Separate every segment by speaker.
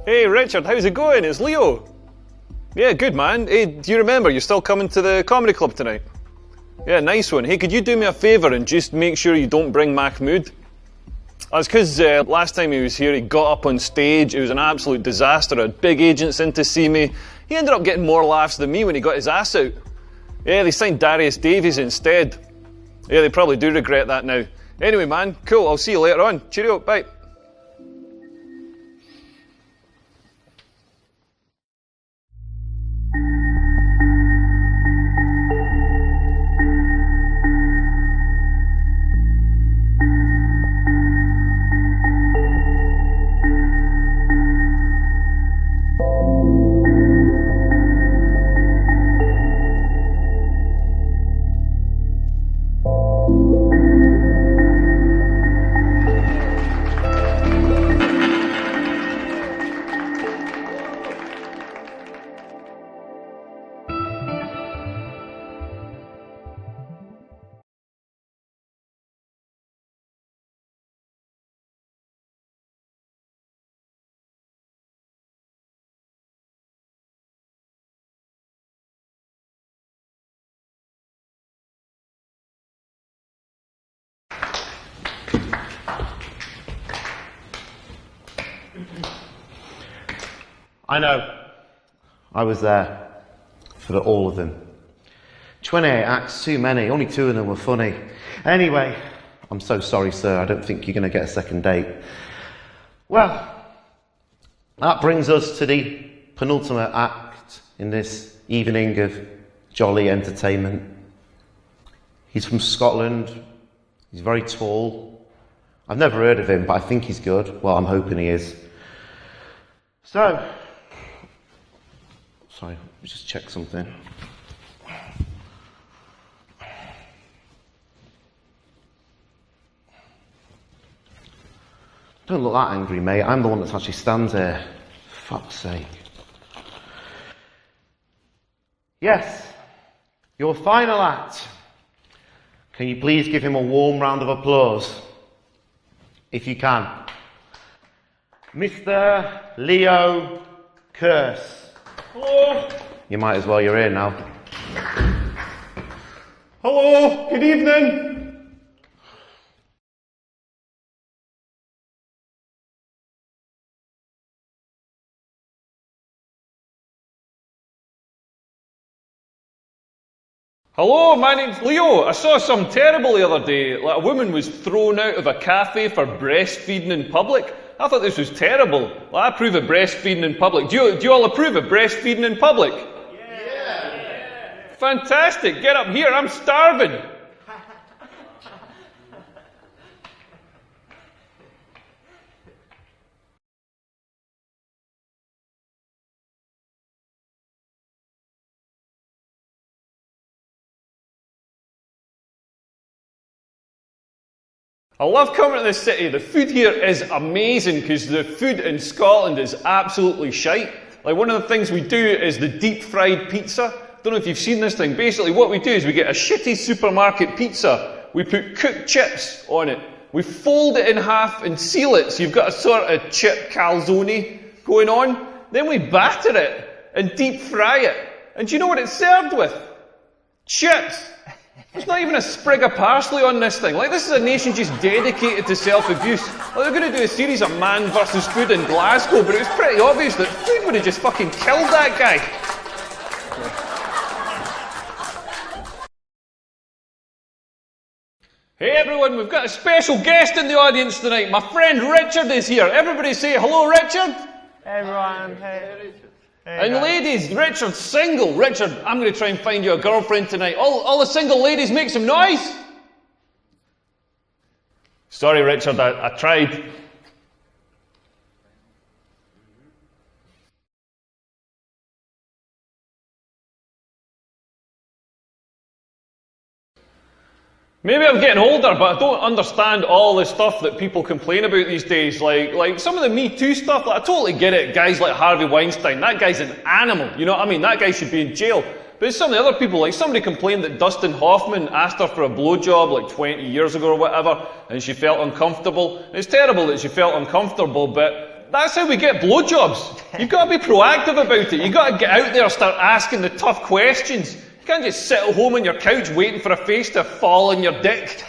Speaker 1: Hey Richard, how's it going? It's Leo. Yeah, good man. Hey, do you remember you're still coming to the comedy club tonight? Yeah, nice one. Hey, could you do me a favour and just make sure you don't bring Mahmood? That's because last time he was here, he got up on stage. It was an absolute disaster. I had big agents in to see me. He ended up getting more laughs than me when he got his ass out. Yeah, they signed Darius Davies instead. Yeah, they probably do regret that now. Anyway, man, cool. I'll see you later on. Cheerio, bye.
Speaker 2: I know. I was there for all of them. 28 acts, too many. Only 2 of them were funny. Anyway, I'm so sorry, sir. I don't think you're going to get a second date. Well, that brings us to the penultimate act in this evening of jolly entertainment. He's from Scotland. He's very tall. I've never heard of him, but I think he's good. Well, I'm hoping he is. So, sorry, let me just check something. Don't look that angry, mate. I'm the one that actually stands here. Fuck's sake. Yes, your final act. Can you please give him a warm round of applause? If you can. Mr. Leo Curse.
Speaker 1: Hello.
Speaker 2: You might as well, you're here now.
Speaker 1: Hello, good evening. Hello, my name's Leo. I saw something terrible the other day. Like a woman was thrown out of a cafe for breastfeeding in public. I thought this was terrible. Well, I approve of breastfeeding in public. Do you all approve of breastfeeding in public? Yeah. Fantastic. Get up here. I'm starving. I love coming to this city. The food here is amazing because the food in Scotland is absolutely shite. Like one of the things we do is the deep fried pizza. Don't know if you've seen this thing. Basically what we do is we get a shitty supermarket pizza. We put cooked chips on it. We fold it in half and seal it so you've got a sort of chip calzone going on. Then we batter it and deep fry it. And do you know what it's served with? Chips. There's not even a sprig of parsley on this thing. Like, this is a nation just dedicated to self-abuse. Like, they're going to do a series of man versus food in Glasgow, but it was pretty obvious that food would have just fucking killed that guy. Hey everyone, we've got a special guest in the audience tonight. My friend Richard is here. Everybody say hello, Richard.
Speaker 3: Hey everyone, hey.
Speaker 1: And ladies, Richard's single. Richard, I'm going to try and find you a girlfriend tonight. All the single ladies, make some noise. Sorry, Richard, I tried. Maybe I'm getting older, but I don't understand all the stuff that people complain about these days. Like some of the Me Too stuff, I totally get it. Guys like Harvey Weinstein, that guy's an animal. You know what I mean? That guy should be in jail. But it's some of the other people, like somebody complained that Dustin Hoffman asked her for a blowjob like 20 years ago or whatever, and she felt uncomfortable. It's terrible that she felt uncomfortable, but that's how we get blowjobs. You've got to be proactive about it. You've got to get out there and start asking the tough questions. You can't just sit at home on your couch waiting for a face to fall on your dick.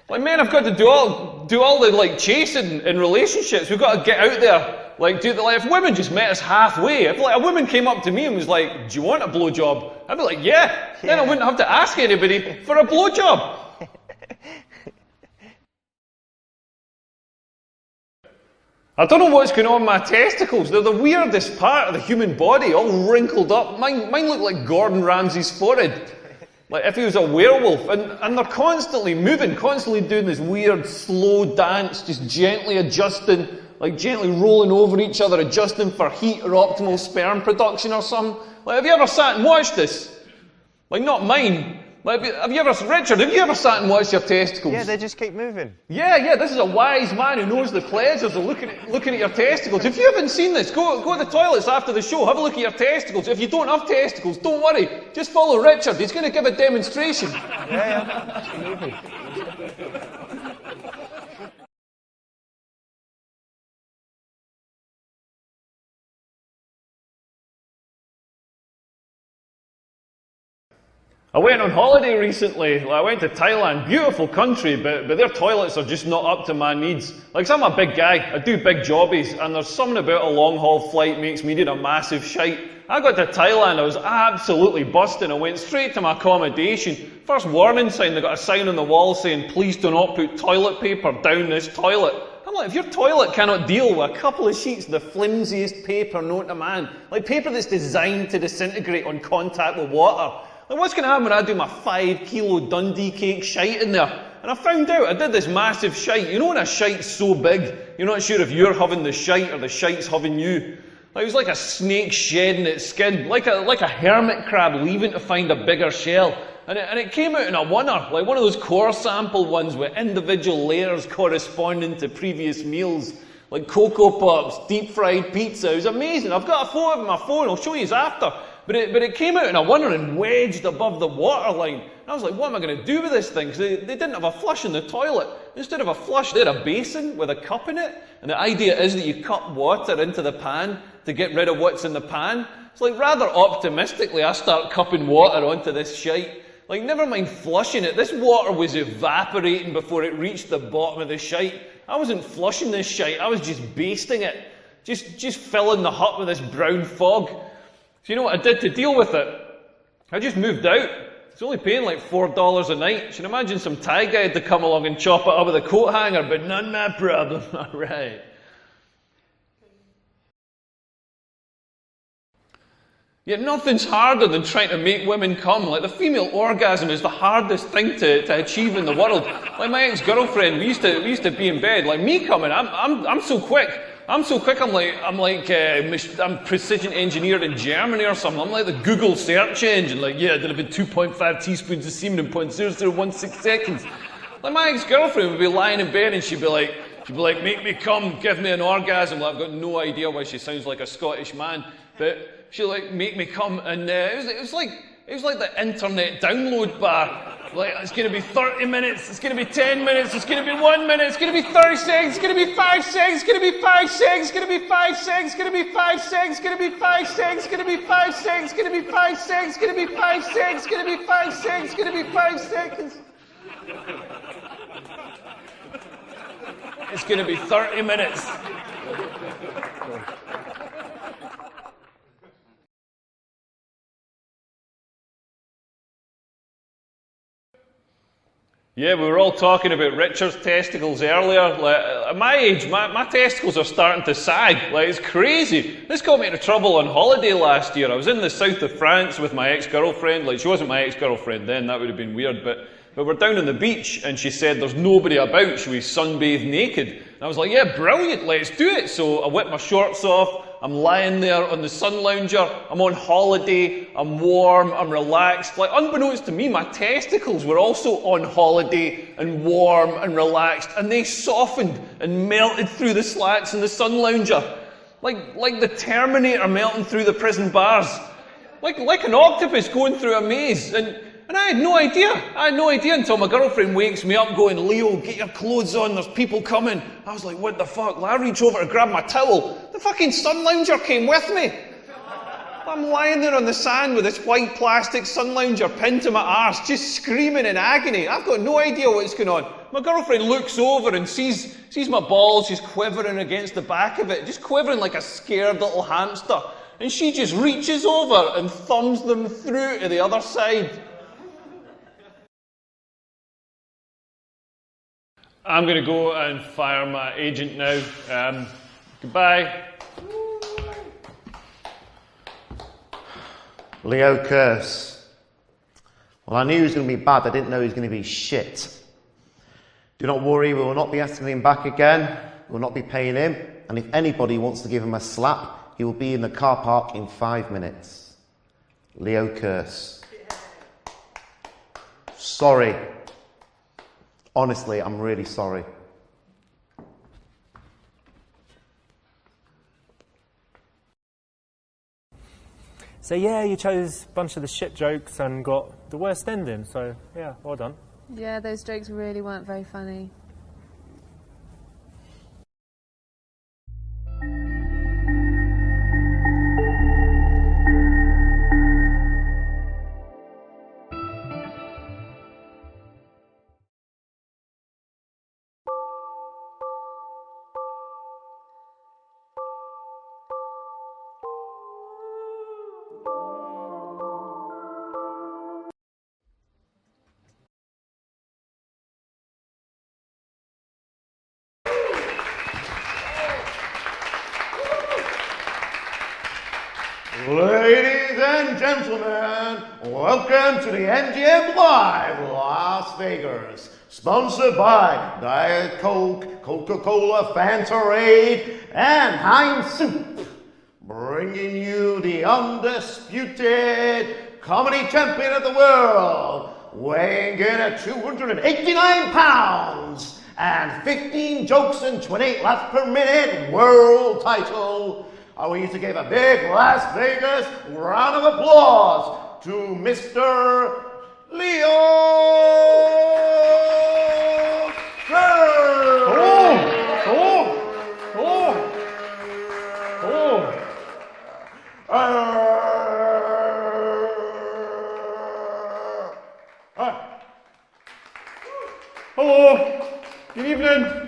Speaker 1: Like, men have got to do all the, like, chasing in relationships. We've got to get out there. Like, if women just met us halfway, if like a woman came up to me and was like, do you want a blowjob? I'd be like, yeah. Then I wouldn't have to ask anybody for a blowjob. I don't know what's going on with my testicles. They're the weirdest part of the human body, all wrinkled up. Mine look like Gordon Ramsay's forehead. Like if he was a werewolf. And they're constantly moving, constantly doing this weird, slow dance, just gently adjusting, like gently rolling over each other, adjusting for heat or optimal sperm production or something. Like, have you ever sat and watched this? Like, not mine. Like, Richard, have you ever sat and watched your testicles?
Speaker 3: Yeah, they just keep moving.
Speaker 1: Yeah, this is a wise man who knows the pleasures of looking at your testicles. If you haven't seen this, go to the toilets after the show, have a look at your testicles. If you don't have testicles, don't worry. Just follow Richard, he's going to give a demonstration.
Speaker 3: Yeah. Just moving.
Speaker 1: I went on holiday recently. I went to Thailand, beautiful country, but their toilets are just not up to my needs. Like, 'cause I'm a big guy, I do big jobbies, and there's something about a long haul flight makes me need a massive shite. I got to Thailand, I was absolutely busting. I went straight to my accommodation. First warning sign, they got a sign on the wall saying, please do not put toilet paper down this toilet. I'm like, if your toilet cannot deal with a couple of sheets of the flimsiest paper known to man, like paper that's designed to disintegrate on contact with water, like, what's going to happen when I do my 5 kilo Dundee cake shite in there? And I found out I did this massive shite. You know when a shite's so big, you're not sure if you're having the shite or the shite's having you. Like, it was like a snake shedding its skin, like a hermit crab leaving to find a bigger shell. And it came out in a oneer, like one of those core sample ones with individual layers corresponding to previous meals. Like Cocoa Pops, deep fried pizza. It was amazing. I've got a photo of my phone, I'll show you after. But it came out in a oneer and wedged above the waterline. And I was like, what am I going to do with this thing? Because they didn't have a flush in the toilet. Instead of a flush, they had a basin with a cup in it. And the idea is that you cup water into the pan to get rid of what's in the pan. It's like, rather optimistically, I start cupping water onto this shite. Like, never mind flushing it. This water was evaporating before it reached the bottom of the shite. I wasn't flushing this shite. I was just basting it. Just filling the hut with this brown fog. So you know what I did to deal with it? I just moved out. It's only paying like $4 a night. You can imagine some Thai guy had to come along and chop it up with a coat hanger, but none my problem. Alright. Yet nothing's harder than trying to make women come. Like, the female orgasm is the hardest thing to achieve in the world. Like, my ex-girlfriend, we used to be in bed. Like, me coming, I'm so quick. I'm precision engineered in Germany or something. I'm like the Google search engine. Like, yeah, I did about 2.5 teaspoons of semen in 0.0016 seconds. Like, my ex-girlfriend would be lying in bed and she'd be like, make me come, give me an orgasm. Like, I've got no idea why she sounds like a Scottish man, but she'd like, make me come, and it was like the internet download bar. Like, it's going to be 30 minutes, it's going to be 10 minutes, it's going to be 1 minute, it's going to be 30 seconds, it's going to be 5 seconds, it's going to be 5 seconds, it's going to be 5 seconds, it's going to be 5 seconds, it's going to be 5 seconds, it's going to be 5 seconds, it's going to be 5 seconds, it's going to be 5 seconds, it's going to be 5 seconds, it's going to be 5 seconds. It's going to be 30 minutes. Yeah, we were all talking about Richard's testicles earlier. Like, at my age, my testicles are starting to sag. Like, it's crazy. This got me into trouble on holiday last year. I was in the south of France with my ex-girlfriend. Like, she wasn't my ex-girlfriend then, that would have been weird, but we're down on the beach, and she said there's nobody about, should we sunbathe naked? And I was like, yeah, brilliant, let's do it. So I whipped my shorts off, I'm lying there on the sun lounger, I'm on holiday, I'm warm, I'm relaxed. Like, unbeknownst to me, my testicles were also on holiday and warm and relaxed, and they softened and melted through the slats in the sun lounger. Like the Terminator melting through the prison bars. Like an octopus going through a maze. And I had no idea. I had no idea until my girlfriend wakes me up going, Leo, get your clothes on, there's people coming. I was like, what the fuck? I reach over to grab my towel. The fucking sun lounger came with me. I'm lying there on the sand with this white plastic sun lounger pinned to my arse, just screaming in agony. I've got no idea what's going on. My girlfriend looks over and sees my balls just quivering against the back of it, just quivering like a scared little hamster. And she just reaches over and thumbs them through to the other side. I'm going to go and fire my agent now. Goodbye.
Speaker 2: Leo Curse. Well, I knew he was going to be bad. I didn't know he was going to be shit. Do not worry, we will not be asking him back again. We will not be paying him. And if anybody wants to give him a slap, he will be in the car park in 5 minutes. Leo Curse. Sorry. Honestly, I'm really sorry.
Speaker 4: So yeah, you chose a bunch of the shit jokes and got the worst ending, so yeah, well done.
Speaker 5: Yeah, those jokes really weren't very funny.
Speaker 2: Ladies and gentlemen, welcome to the MGM Live Las Vegas. Sponsored by Diet Coke, Coca-Cola, Fantarade, and Heinz Soup. Bringing you the undisputed comedy champion of the world, weighing in at 289 pounds and 15 jokes and 28 laughs per minute world title. I want you to give a big Las Vegas round of applause to Mr. Leo Curse.
Speaker 1: Hello. Good evening.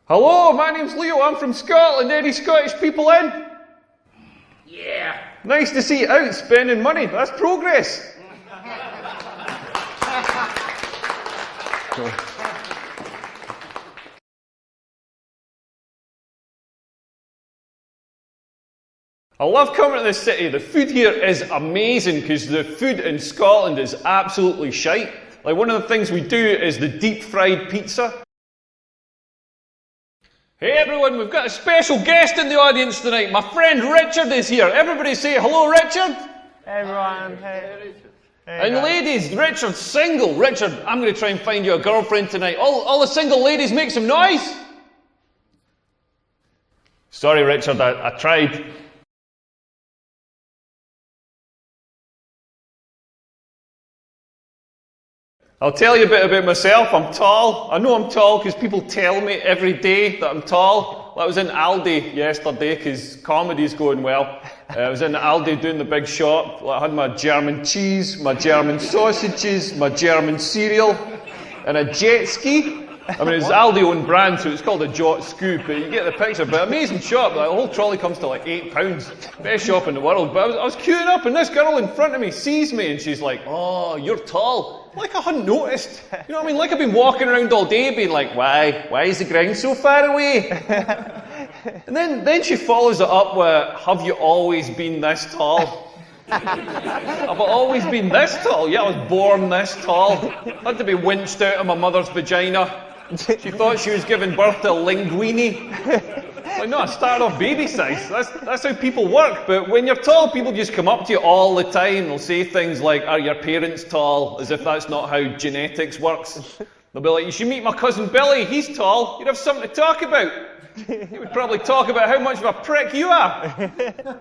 Speaker 1: Hello, my name's Leo, I'm from Scotland. Any Scottish people in? Yeah. Nice to see you out spending money, that's progress. I love coming to this city. The food here is amazing because the food in Scotland is absolutely shite. Like one of the things we do is the deep fried pizza. Hey everyone, we've got a special guest in the audience tonight. My friend Richard is here. Everybody say hello, Richard.
Speaker 4: Hey everyone, hey.
Speaker 1: And ladies, Richard's single. Richard, I'm going to try and find you a girlfriend tonight. All the single ladies make some noise. Sorry, Richard, I tried. I'll tell you a bit about myself. I'm tall. I know I'm tall because people tell me every day that I'm tall. I was in Aldi yesterday because comedy's going well. I was in Aldi doing the big shop. I had my German cheese, my German sausages, my German cereal, and a jet ski. I mean, it's Aldi own brand, so it's called a Jot Scoop, but you get the picture. But amazing shop. Like, the whole trolley comes to like £8. Best shop in the world. But I was queuing up, and this girl in front of me sees me, and she's like, "Oh, you're tall." Like I hadn't noticed. You know what I mean? Like I've been walking around all day being like, why is the ground so far away? And then she follows it up with, have you always been this tall? Have I always been this tall? Yeah, I was born this tall. Had to be winched out of my mother's vagina. She thought she was giving birth to a linguine. Like Like, no, I started off baby size. That's how people work. But when you're tall, people just come up to you all the time. They'll say things like, "Are your parents tall?" As if that's not how genetics works. They'll be like, "You should meet my cousin Billy. He's tall. You'd have something to talk about." He would probably talk about how much of a prick you are.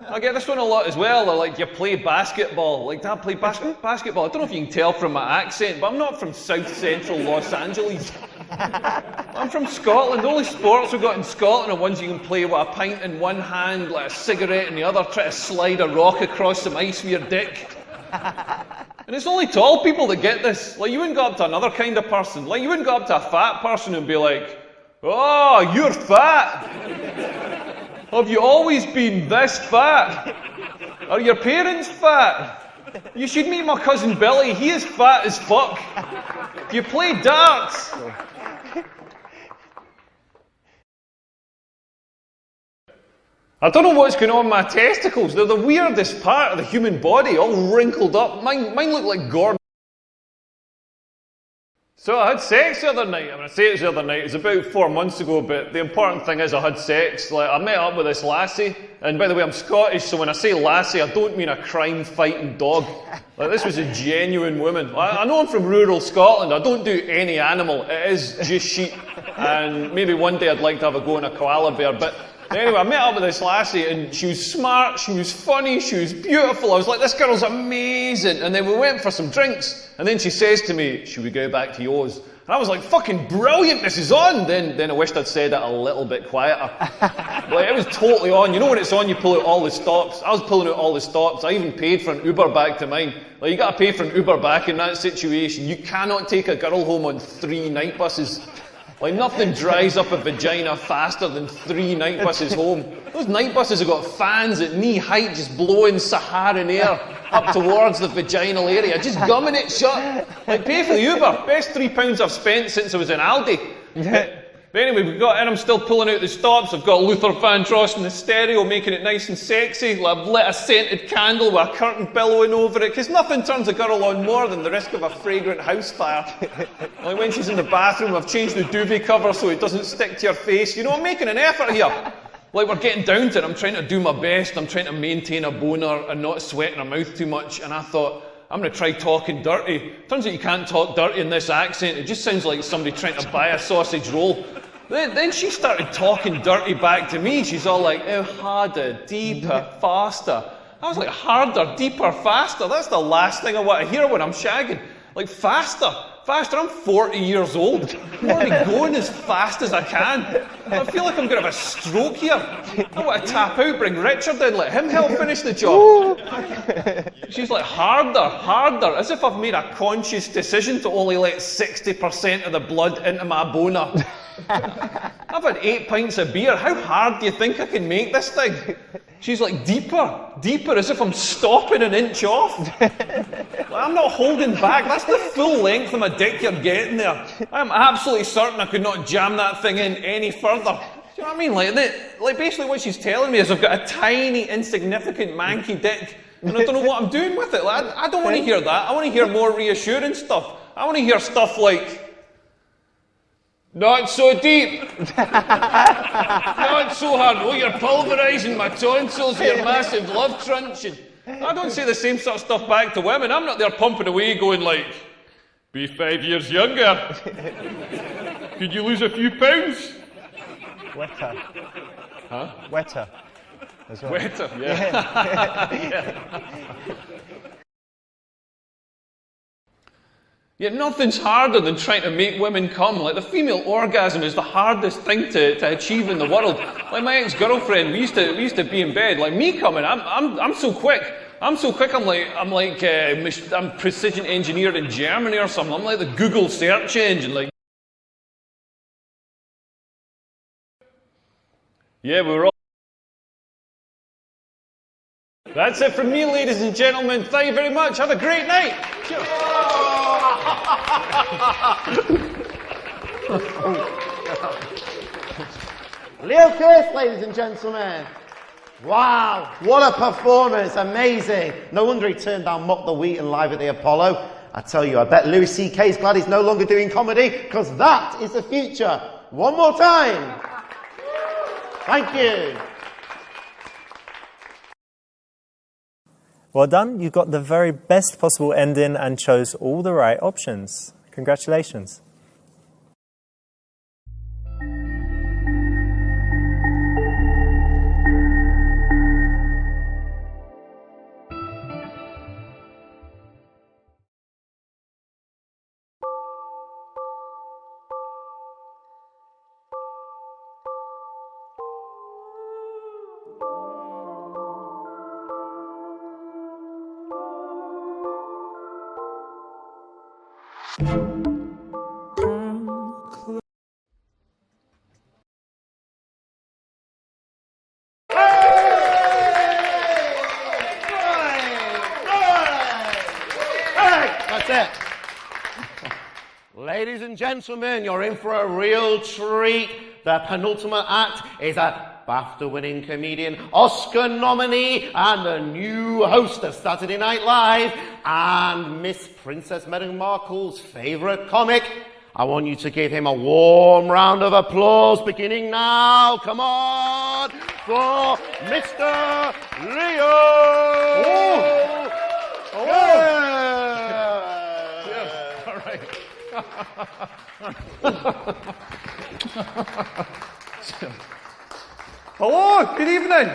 Speaker 1: I get this one a lot as well. They're like, "You play basketball." Like, "Dad, play basketball." I don't know if you can tell from my accent, but I'm not from South Central Los Angeles. I'm from Scotland. The only sports we've got in Scotland are ones you can play with a pint in one hand, like a cigarette in the other, try to slide a rock across some ice with your dick. And it's only tall people that get this. Like, you wouldn't go up to another kind of person. Like, you wouldn't go up to a fat person and be like, "Oh, you're fat. Have you always been this fat? Are your parents fat? You should meet my cousin Billy. He is fat as fuck. Do you play darts?" I don't know what's going on with my testicles. They're the weirdest part of the human body, all wrinkled up. Mine look like Gordon. So I had sex the other night. I mean, I say it was the other night. It was about 4 months ago, but the important thing is I had sex. Like, I met up with this lassie, and by the way, I'm Scottish, so when I say lassie, I don't mean a crime-fighting dog. Like, this was a genuine woman. I know I'm from rural Scotland. I don't do any animal. It is just sheep. And maybe one day I'd like to have a go on a koala bear, but anyway, I met up with this lassie, and she was smart, she was funny, she was beautiful. I was like, "This girl's amazing." And then we went for some drinks, and then she says to me, "Should we go back to yours?" And I was like, "Fucking brilliant, this is on." Then I wished I'd said it a little bit quieter. Like, it was totally on. You know when it's on, you pull out all the stops. I was pulling out all the stops. I even paid for an Uber back to mine. Like, you gotta pay for an Uber back in that situation. You cannot take a girl home on 3 night buses. Like, nothing dries up a vagina faster than 3 night buses home. Those night buses have got fans at knee height just blowing Saharan air up towards the vaginal area, just gumming it shut. Like, pay for the Uber. Best £3 I've spent since I was in Aldi. But anyway, we got in, I'm still pulling out the stops. I've got Luther Vandross in the stereo, making it nice and sexy. I've lit a scented candle with a curtain billowing over it, because nothing turns a girl on more than the risk of a fragrant house fire. Like, when she's in the bathroom, I've changed the duvet cover so it doesn't stick to your face. You know, I'm making an effort here. Like, we're getting down to it. I'm trying to do my best. I'm trying to maintain a boner and not sweating her mouth too much. And I thought, I'm going to try talking dirty. Turns out you can't talk dirty in this accent. It just sounds like somebody trying to buy a sausage roll. Then she started talking dirty back to me. She's all like, "Oh, harder, deeper, faster." I was like, harder, deeper, faster? That's the last thing I want to hear when I'm shagging. Like, faster. I'm 40 years old. I'm already going as fast as I can. I feel like I'm going to have a stroke here. I want to tap out, bring Richard in, let him help finish the job. She's like, harder, as if I've made a conscious decision to only let 60% of the blood into my boner. I've had 8 pints of beer. How hard do you think I can make this thing? She's like, deeper, as if I'm stopping an inch off. Like, I'm not holding back. That's the full length of my dick you're getting there. I'm absolutely certain I could not jam that thing in any further. Do you know what I mean? Like basically what she's telling me is I've got a tiny, insignificant, manky dick, and I don't know what I'm doing with it. Like, I don't want to hear that. I want to hear more reassuring stuff. I want to hear stuff like, "Not so deep. Not so hard. Oh, you're pulverising my tonsils with your massive love truncheon." I don't say the same sort of stuff back to women. I'm not there pumping away going like, "Be 5 years younger. Could you lose a few pounds?"
Speaker 3: Wetter.
Speaker 1: Huh?
Speaker 3: Wetter. As well.
Speaker 1: Wetter, yeah. Yeah, nothing's harder than trying to make women come. Like, the female orgasm is the hardest thing to achieve in the world. Like, my ex-girlfriend, we used to be in bed. Like, me coming, I'm so quick. I'm precision engineered in Germany or something. I'm like the Google search engine. Like, yeah, we were all. That's it from me, ladies and gentlemen. Thank you very much. Have a great night. Cheers.
Speaker 2: Leo Curse, ladies and gentlemen. Wow, what a performance, amazing. No wonder he turned down Mock the Wheaton live at the Apollo. I tell you, I bet Louis C.K.'s glad he's no longer doing comedy, because that is the future. One more time. Thank you.
Speaker 4: Well done. You got the very best possible ending and chose all the right options. Congratulations.
Speaker 2: That's it. Ladies and gentlemen, you're in for a real treat. The penultimate act is a BAFTA-winning comedian, Oscar nominee, and the new host of Saturday Night Live, and Miss Princess Meghan Markle's favourite comic. I want you to give him a warm round of applause, beginning now. Come on, for Mr. Leo!
Speaker 1: Oh!
Speaker 2: Yeah.
Speaker 1: All right. Hello, good evening.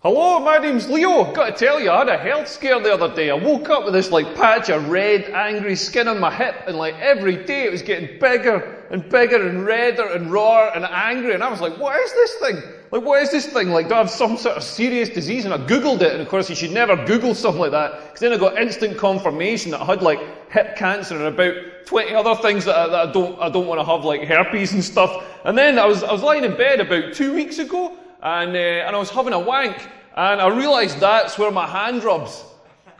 Speaker 1: Hello, my name's Leo. Got to tell you, I had a health scare the other day. I woke up with this patch of red, angry skin on my hip, and every day it was getting bigger and bigger and redder and rawer and angry. And I was like, what is this thing? What is this thing? Do I have some sort of serious disease? And I googled it, and of course you should never Google something like that, because then I got instant confirmation that I had hip cancer and about 20 other things that I don't want to have, like herpes and stuff. And then I was lying in bed about 2 weeks ago, and I was having a wank, and I realised that's where my hand rubs.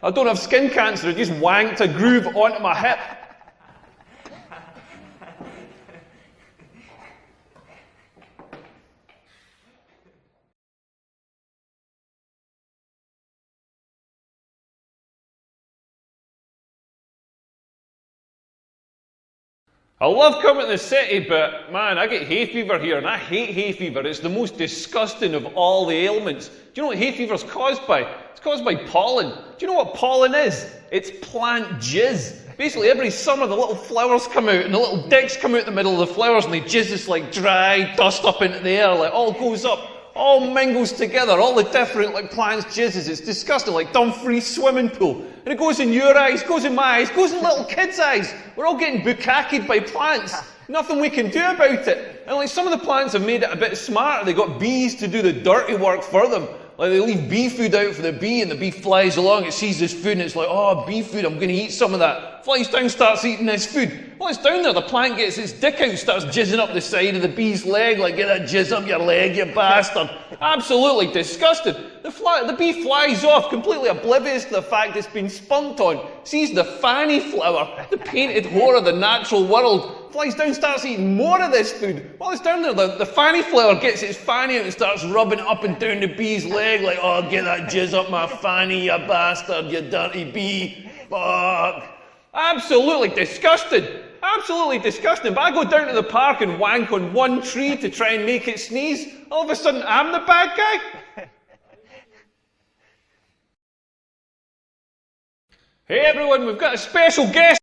Speaker 1: I don't have skin cancer, I just wanked a groove onto my hip. I love coming to the city, but man, I get hay fever here, and I hate hay fever. It's the most disgusting of all the ailments. Do you know what hay fever's caused by? It's caused by pollen. Do you know what pollen is? It's plant jizz. Basically, every summer the little flowers come out, and the little dicks come out the middle of the flowers, and they jizz this dry dust up into the air, all goes up, all mingles together, all the different plants jizzes. It's disgusting, like Dumfries swimming pool. And it goes in your eyes, goes in my eyes, goes in little kids' eyes. We're all getting bukkakied by plants. Nothing we can do about it. And some of the plants have made it a bit smarter. They got bees to do the dirty work for them. They leave bee food out for the bee, and the bee flies along, it sees this food, and it's oh, bee food, I'm going to eat some of that. Flies down, starts eating this food. Well, it's down there, the plant gets its dick out, starts jizzing up the side of the bee's leg, get that jizz up your leg, you bastard. Absolutely disgusted. The bee flies off, completely oblivious to the fact it's been spunked on, sees the fanny flower, the painted whore of the natural world, flies down, starts eating more of this food. While it's down there, the fanny flower gets its fanny out and starts rubbing it up and down the bee's leg, oh, get that jizz up my fanny, you bastard, you dirty bee. Fuck. Absolutely disgusted. Absolutely disgusting. But I go down to the park and wank on one tree to try and make it sneeze. All of a sudden, I'm the bad guy. Hey everyone, we've got a special guest.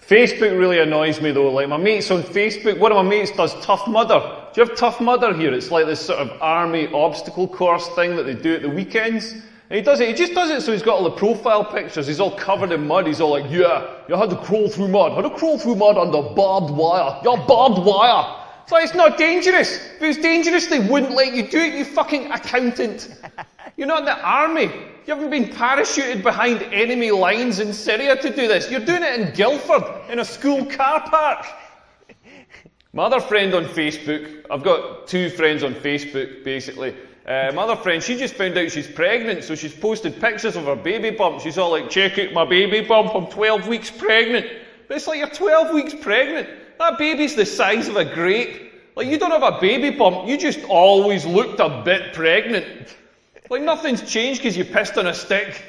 Speaker 1: Facebook really annoys me though. My mates on Facebook, one of my mates does Tough Mudder. Do you have Tough Mudder here? It's this sort of army obstacle course thing that they do at the weekends. And he just does it so he's got all the profile pictures, he's all covered in mud, he's all yeah, you had to crawl through mud, had to crawl through mud under barbed wire, you're barbed wire. It's not dangerous. If it was dangerous, they wouldn't let you do it, you fucking accountant. You're not in the army. You haven't been parachuted behind enemy lines in Syria to do this. You're doing it in Guildford, in a school car park. My other friend on Facebook, I've got two friends on Facebook, basically. My other friend, she just found out she's pregnant, so she's posted pictures of her baby bump. She's all check out my baby bump, I'm 12 weeks pregnant. But it's you're 12 weeks pregnant. That baby's the size of a grape. You don't have a baby bump, you just always looked a bit pregnant. Like nothing's changed because you pissed on a stick.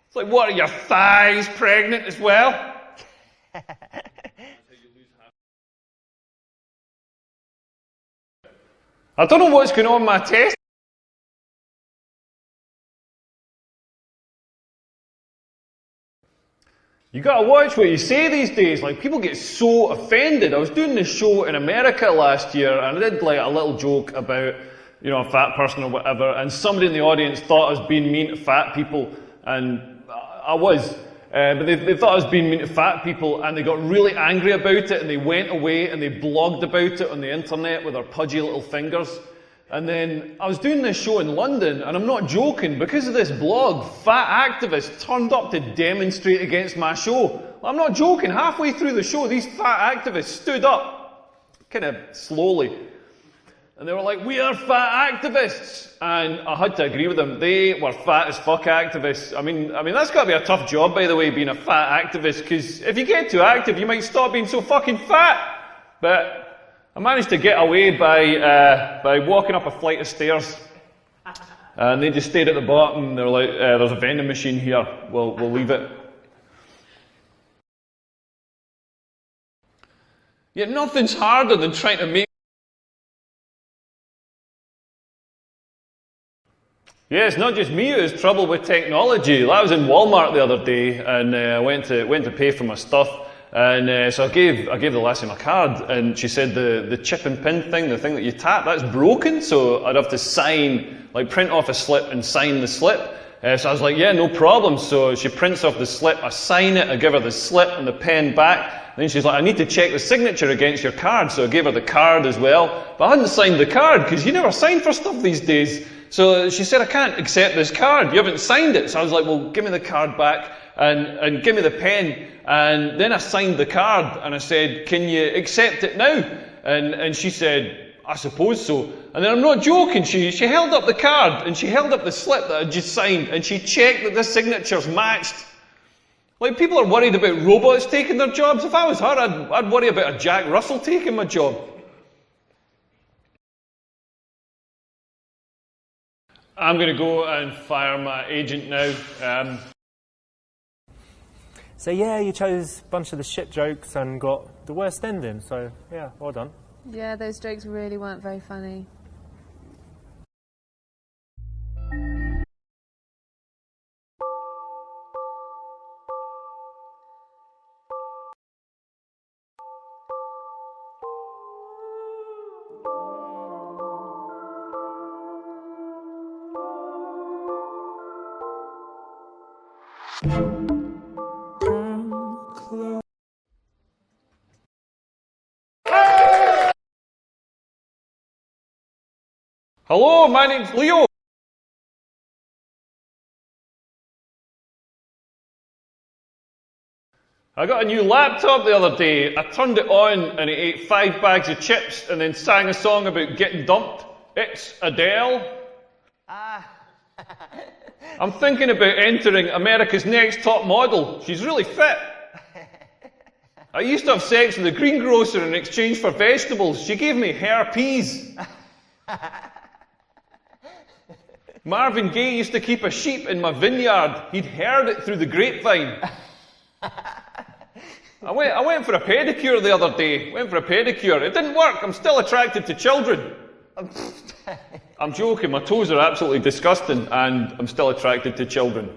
Speaker 1: It's like, what are your thighs pregnant as well? I don't know what's going on in my test. You gotta watch what you say these days. Like, people get so offended. I was doing this show in America last year, and I did like a little joke about, you know, a fat person or whatever, and somebody in the audience thought I was being mean to fat people, and I was. But they thought I was being mean to fat people, and they got really angry about it, and they went away and they blogged about it on the internet with their pudgy little fingers. And then I was doing this show in London, and I'm not joking, because of this blog, fat activists turned up to demonstrate against my show. I'm not joking, halfway through the show, these fat activists stood up, kind of slowly, and they were like, "We are fat activists!" And I had to agree with them. They were fat as fuck activists. I mean, that's got to be a tough job, by the way, being a fat activist, because if you get too active, you might stop being so fucking fat. But I managed to get away by walking up a flight of stairs, and they just stayed at the bottom. They were like, "There's a vending machine here. We'll leave it." Yet nothing's harder than trying to make. Yeah, it's not just me who has trouble with technology. I was in Walmart the other day, and I went to pay for my stuff. And so I gave the lassie my card, and she said the chip and pin thing, the thing that you tap, that's broken, so I'd have to sign, like print off a slip and sign the slip. So I was like, yeah, no problem. So she prints off the slip, I sign it, I give her the slip and the pen back, and then she's like, I need to check the signature against your card, so I gave her the card as well. But I hadn't signed the card, because you never sign for stuff these days. So she said, I can't accept this card, you haven't signed it. So I was like, well, give me the card back, and give me the pen. And then I signed the card, and I said, can you accept it now? And she said, I suppose so. And then I'm not joking, she held up the card, and she held up the slip that I just signed, and she checked that the signatures matched. Like, people are worried about robots taking their jobs. If I was her, I'd worry about a Jack Russell taking my job. I'm going to go and fire my agent now.
Speaker 4: So yeah, you chose a bunch of the shit jokes and got the worst ending, so yeah, well done.
Speaker 5: Yeah, those jokes really weren't very funny.
Speaker 1: Hello, my name's Leo. I got a new laptop the other day. I turned it on and it ate 5 bags of chips and then sang a song about getting dumped. It's Adele. I'm thinking about entering America's Next Top Model. She's really fit. I used to have sex with a greengrocer in exchange for vegetables. She gave me herpes. Marvin Gaye used to keep a sheep in my vineyard. He'd heard it through the grapevine. I went for a pedicure the other day. It didn't work. I'm still attracted to children. I'm joking. My toes are absolutely disgusting, and I'm still attracted to children.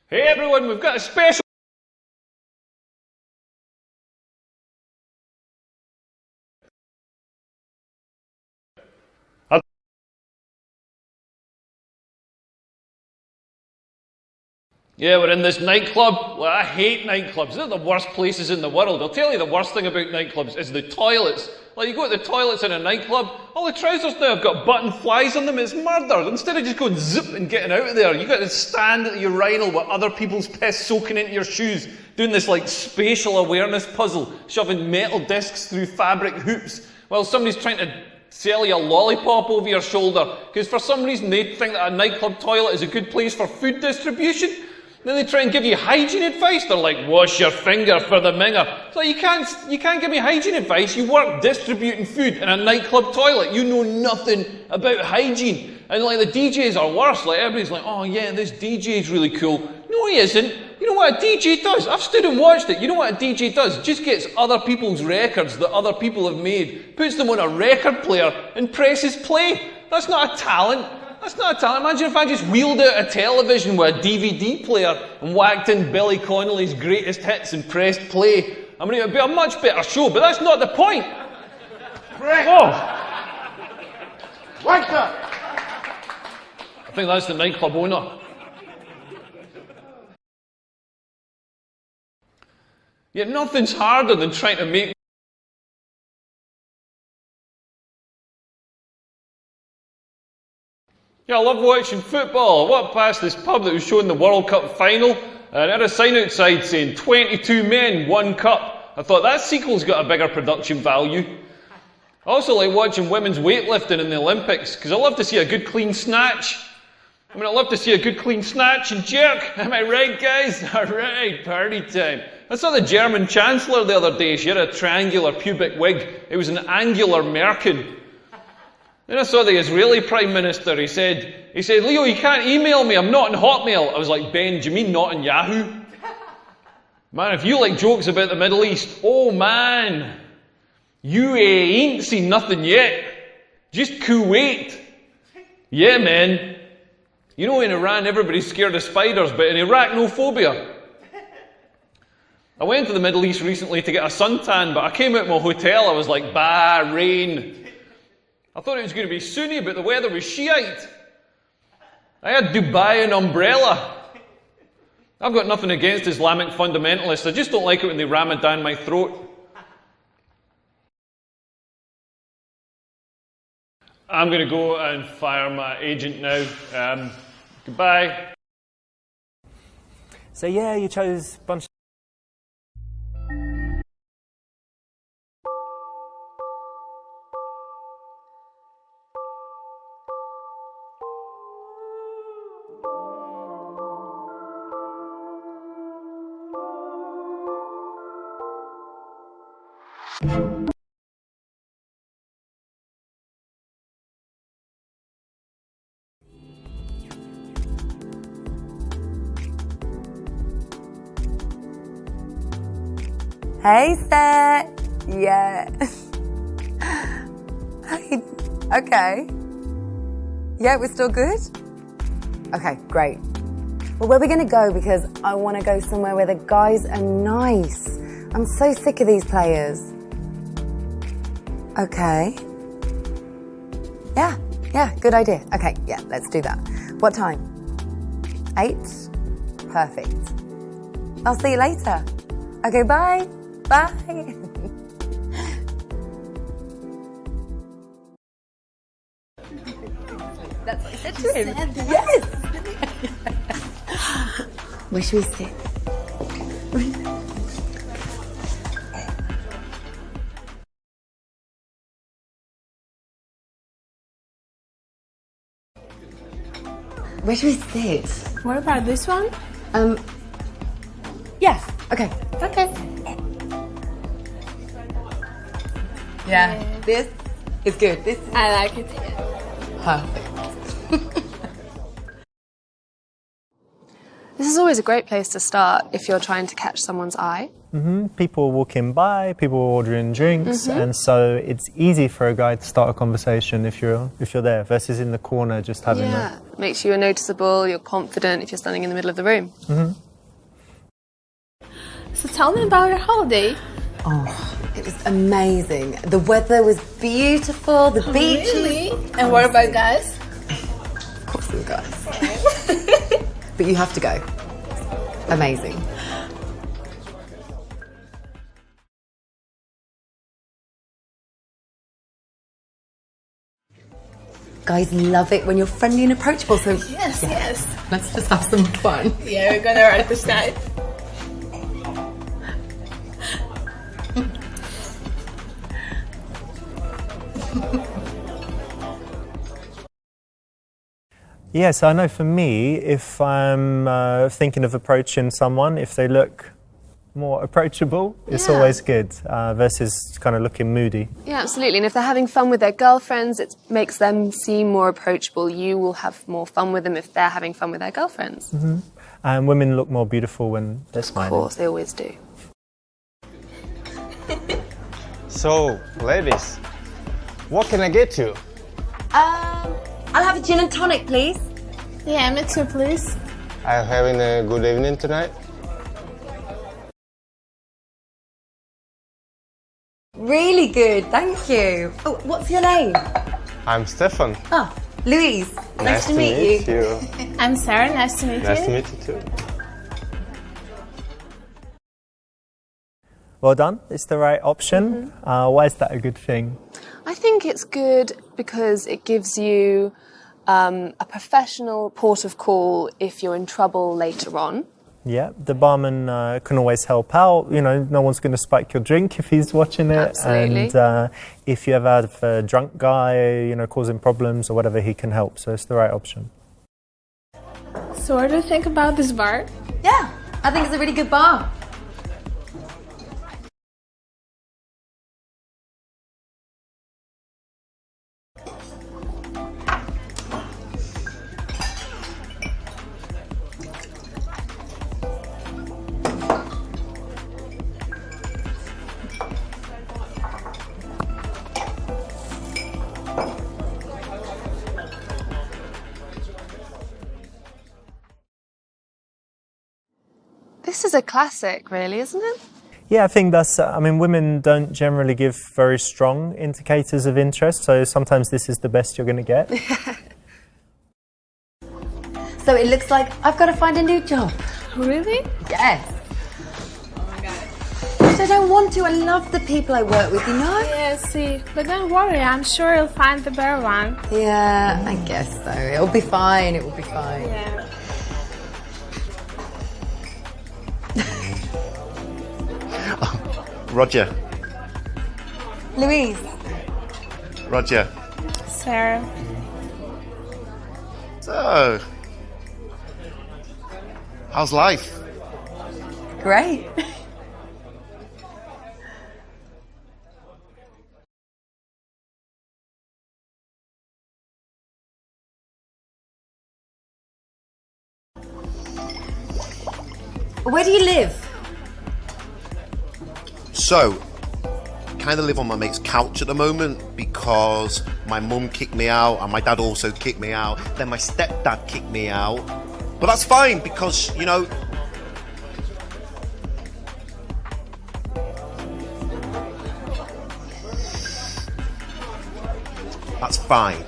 Speaker 1: Hey everyone, we've got a special. Yeah, we're in this nightclub. Well, I hate nightclubs. They're the worst places in the world. I'll tell you the worst thing about nightclubs is the toilets. Like, you go to the toilets in a nightclub, all the trousers now have got button flies on them. It's murder. Instead of just going zip and getting out of there, you got to stand at the urinal with other people's piss soaking into your shoes, doing this like spatial awareness puzzle, shoving metal discs through fabric hoops, while somebody's trying to sell you a lollipop over your shoulder, because for some reason they think that a nightclub toilet is a good place for food distribution. Then they try and give you hygiene advice. They're like, wash your finger for the minger. So you can't give me hygiene advice. You work distributing food in a nightclub toilet. You know nothing about hygiene. And like the DJs are worse. Like everybody's like, oh yeah, this DJ's really cool. No, he isn't. You know what a DJ does? I've stood and watched it. You know what a DJ does? Just gets other people's records that other people have made, puts them on a record player and presses play. That's not a talent. That's not a talent. Imagine if I just wheeled out a television with a DVD player and whacked in Billy Connolly's greatest hits and pressed play. I mean, it would be a much better show, but that's not the point. Oh!
Speaker 2: Wanker!
Speaker 1: I think that's the nightclub owner. Yet nothing's harder than trying to make Yeah, I love watching football. I walked past this pub that was showing the World Cup final, and it had a sign outside saying 22 men, 1 cup. I thought that sequel's got a bigger production value. I also like watching women's weightlifting in the Olympics, because I love to see a good clean snatch. I love to see a good clean snatch and jerk. Am I right, guys? Alright, party time. I saw the German Chancellor the other day. She had a triangular pubic wig. It was an angular merkin. Then I saw the Israeli Prime Minister. He said, Leo, you can't email me. I'm not on Hotmail. I was like, Ben, do you mean not on Yahoo? Man, if you like jokes about the Middle East, oh man, you ain't seen nothing yet. Just Kuwait. Yeah, man. You know in Iran everybody's scared of spiders, but in Iraq no phobia. I went to the Middle East recently to get a suntan, but I came out of my hotel, I was like, bah, rain. I thought it was going to be sunny, but the weather was Shiite. I had Dubai and umbrella. I've got nothing against Islamic fundamentalists, I just don't like it when they ram it down my throat. I'm going to go and fire my agent now. Goodbye.
Speaker 4: So yeah, you chose a bunch of
Speaker 6: Hey, Set. Yeah. Hey, okay. Yeah, we're still good? Okay, great. Well, where are we going to go? Because I want to go somewhere where the guys are nice. I'm so sick of these players. Okay. Yeah, good idea. Okay, yeah, let's do that. What time? 8? Perfect. I'll see you later. Okay, bye. Bye. That's what I said to him. Yes. Where should we sit? Where should we sit?
Speaker 5: What about this one?
Speaker 6: Yeah. Okay.
Speaker 5: Okay.
Speaker 6: Yeah. This is good. This is
Speaker 5: I like it.
Speaker 6: perfect.
Speaker 5: This is always a great place to start if you're trying to catch someone's eye.
Speaker 4: people walking by, people ordering drinks, and so it's easy for a guy to start a conversation if you're there versus in the corner just having
Speaker 5: Yeah, makes you noticeable, you're confident if you're standing in the middle of the room.
Speaker 7: So tell me about your holiday.
Speaker 6: Oh, it was amazing. The weather was beautiful, the beaches.
Speaker 7: Really? And what about guys?
Speaker 6: Of course there were guys. But you have to go. Amazing. Guys love it when you're friendly and approachable, so
Speaker 7: Yes, yes.
Speaker 6: let's just have some fun.
Speaker 7: Yeah, we're gonna ride this night.
Speaker 4: Yes, I know for me, if I'm thinking of approaching someone, if they look more approachable, it's
Speaker 5: Yeah.
Speaker 4: always good versus kind of looking moody.
Speaker 5: Yeah, absolutely. And if they're having fun with their girlfriends, it makes them seem more approachable. You will have more fun with them if they're having fun with their girlfriends.
Speaker 4: And women look more beautiful when they're
Speaker 5: Of
Speaker 4: smiling.
Speaker 5: course, they always do.
Speaker 3: So, ladies, what can I get you?
Speaker 6: I'll have a gin and tonic, please.
Speaker 7: Yeah, me too, please.
Speaker 3: Are you having a good evening tonight?
Speaker 6: Really good, thank you. Oh, what's your name?
Speaker 3: I'm Stefan.
Speaker 6: Oh, Louise. Nice to meet you.
Speaker 7: I'm Sarah. Nice to meet
Speaker 3: Nice
Speaker 7: you.
Speaker 3: to meet you too.
Speaker 4: Well done, it's the right option. Why is that a good thing?
Speaker 5: I think it's good because it gives you a professional port of call if you're in trouble later on.
Speaker 4: Yeah, the barman can always help out. You know, no one's going to spike your drink if he's watching it.
Speaker 5: Absolutely.
Speaker 4: And if you ever have a drunk guy, you know, causing problems or whatever, he can help. So it's the right option.
Speaker 7: So, what do you think about this bar?
Speaker 6: Yeah, I think it's a really good bar.
Speaker 5: This is a classic, really, isn't it?
Speaker 4: Yeah, I think that's, I mean, women don't generally give very strong indicators of interest. So sometimes this is the best you're going to get.
Speaker 6: So it looks like I've got to find a new job.
Speaker 7: Really?
Speaker 6: Yes. But I don't want to. I love the people I work with, you know?
Speaker 7: Yeah, see. But don't worry, I'm sure you'll find the better one.
Speaker 6: Yeah, I guess so. It'll be fine. It will be fine.
Speaker 7: Yeah.
Speaker 2: Roger.
Speaker 6: Louise.
Speaker 2: Roger.
Speaker 7: Sarah.
Speaker 2: So, how's life?
Speaker 6: Great. Where do you live?
Speaker 2: So, kind of live on my mate's couch at the moment because my mum kicked me out and my dad also kicked me out. Then my stepdad kicked me out. But that's fine because, you know, that's fine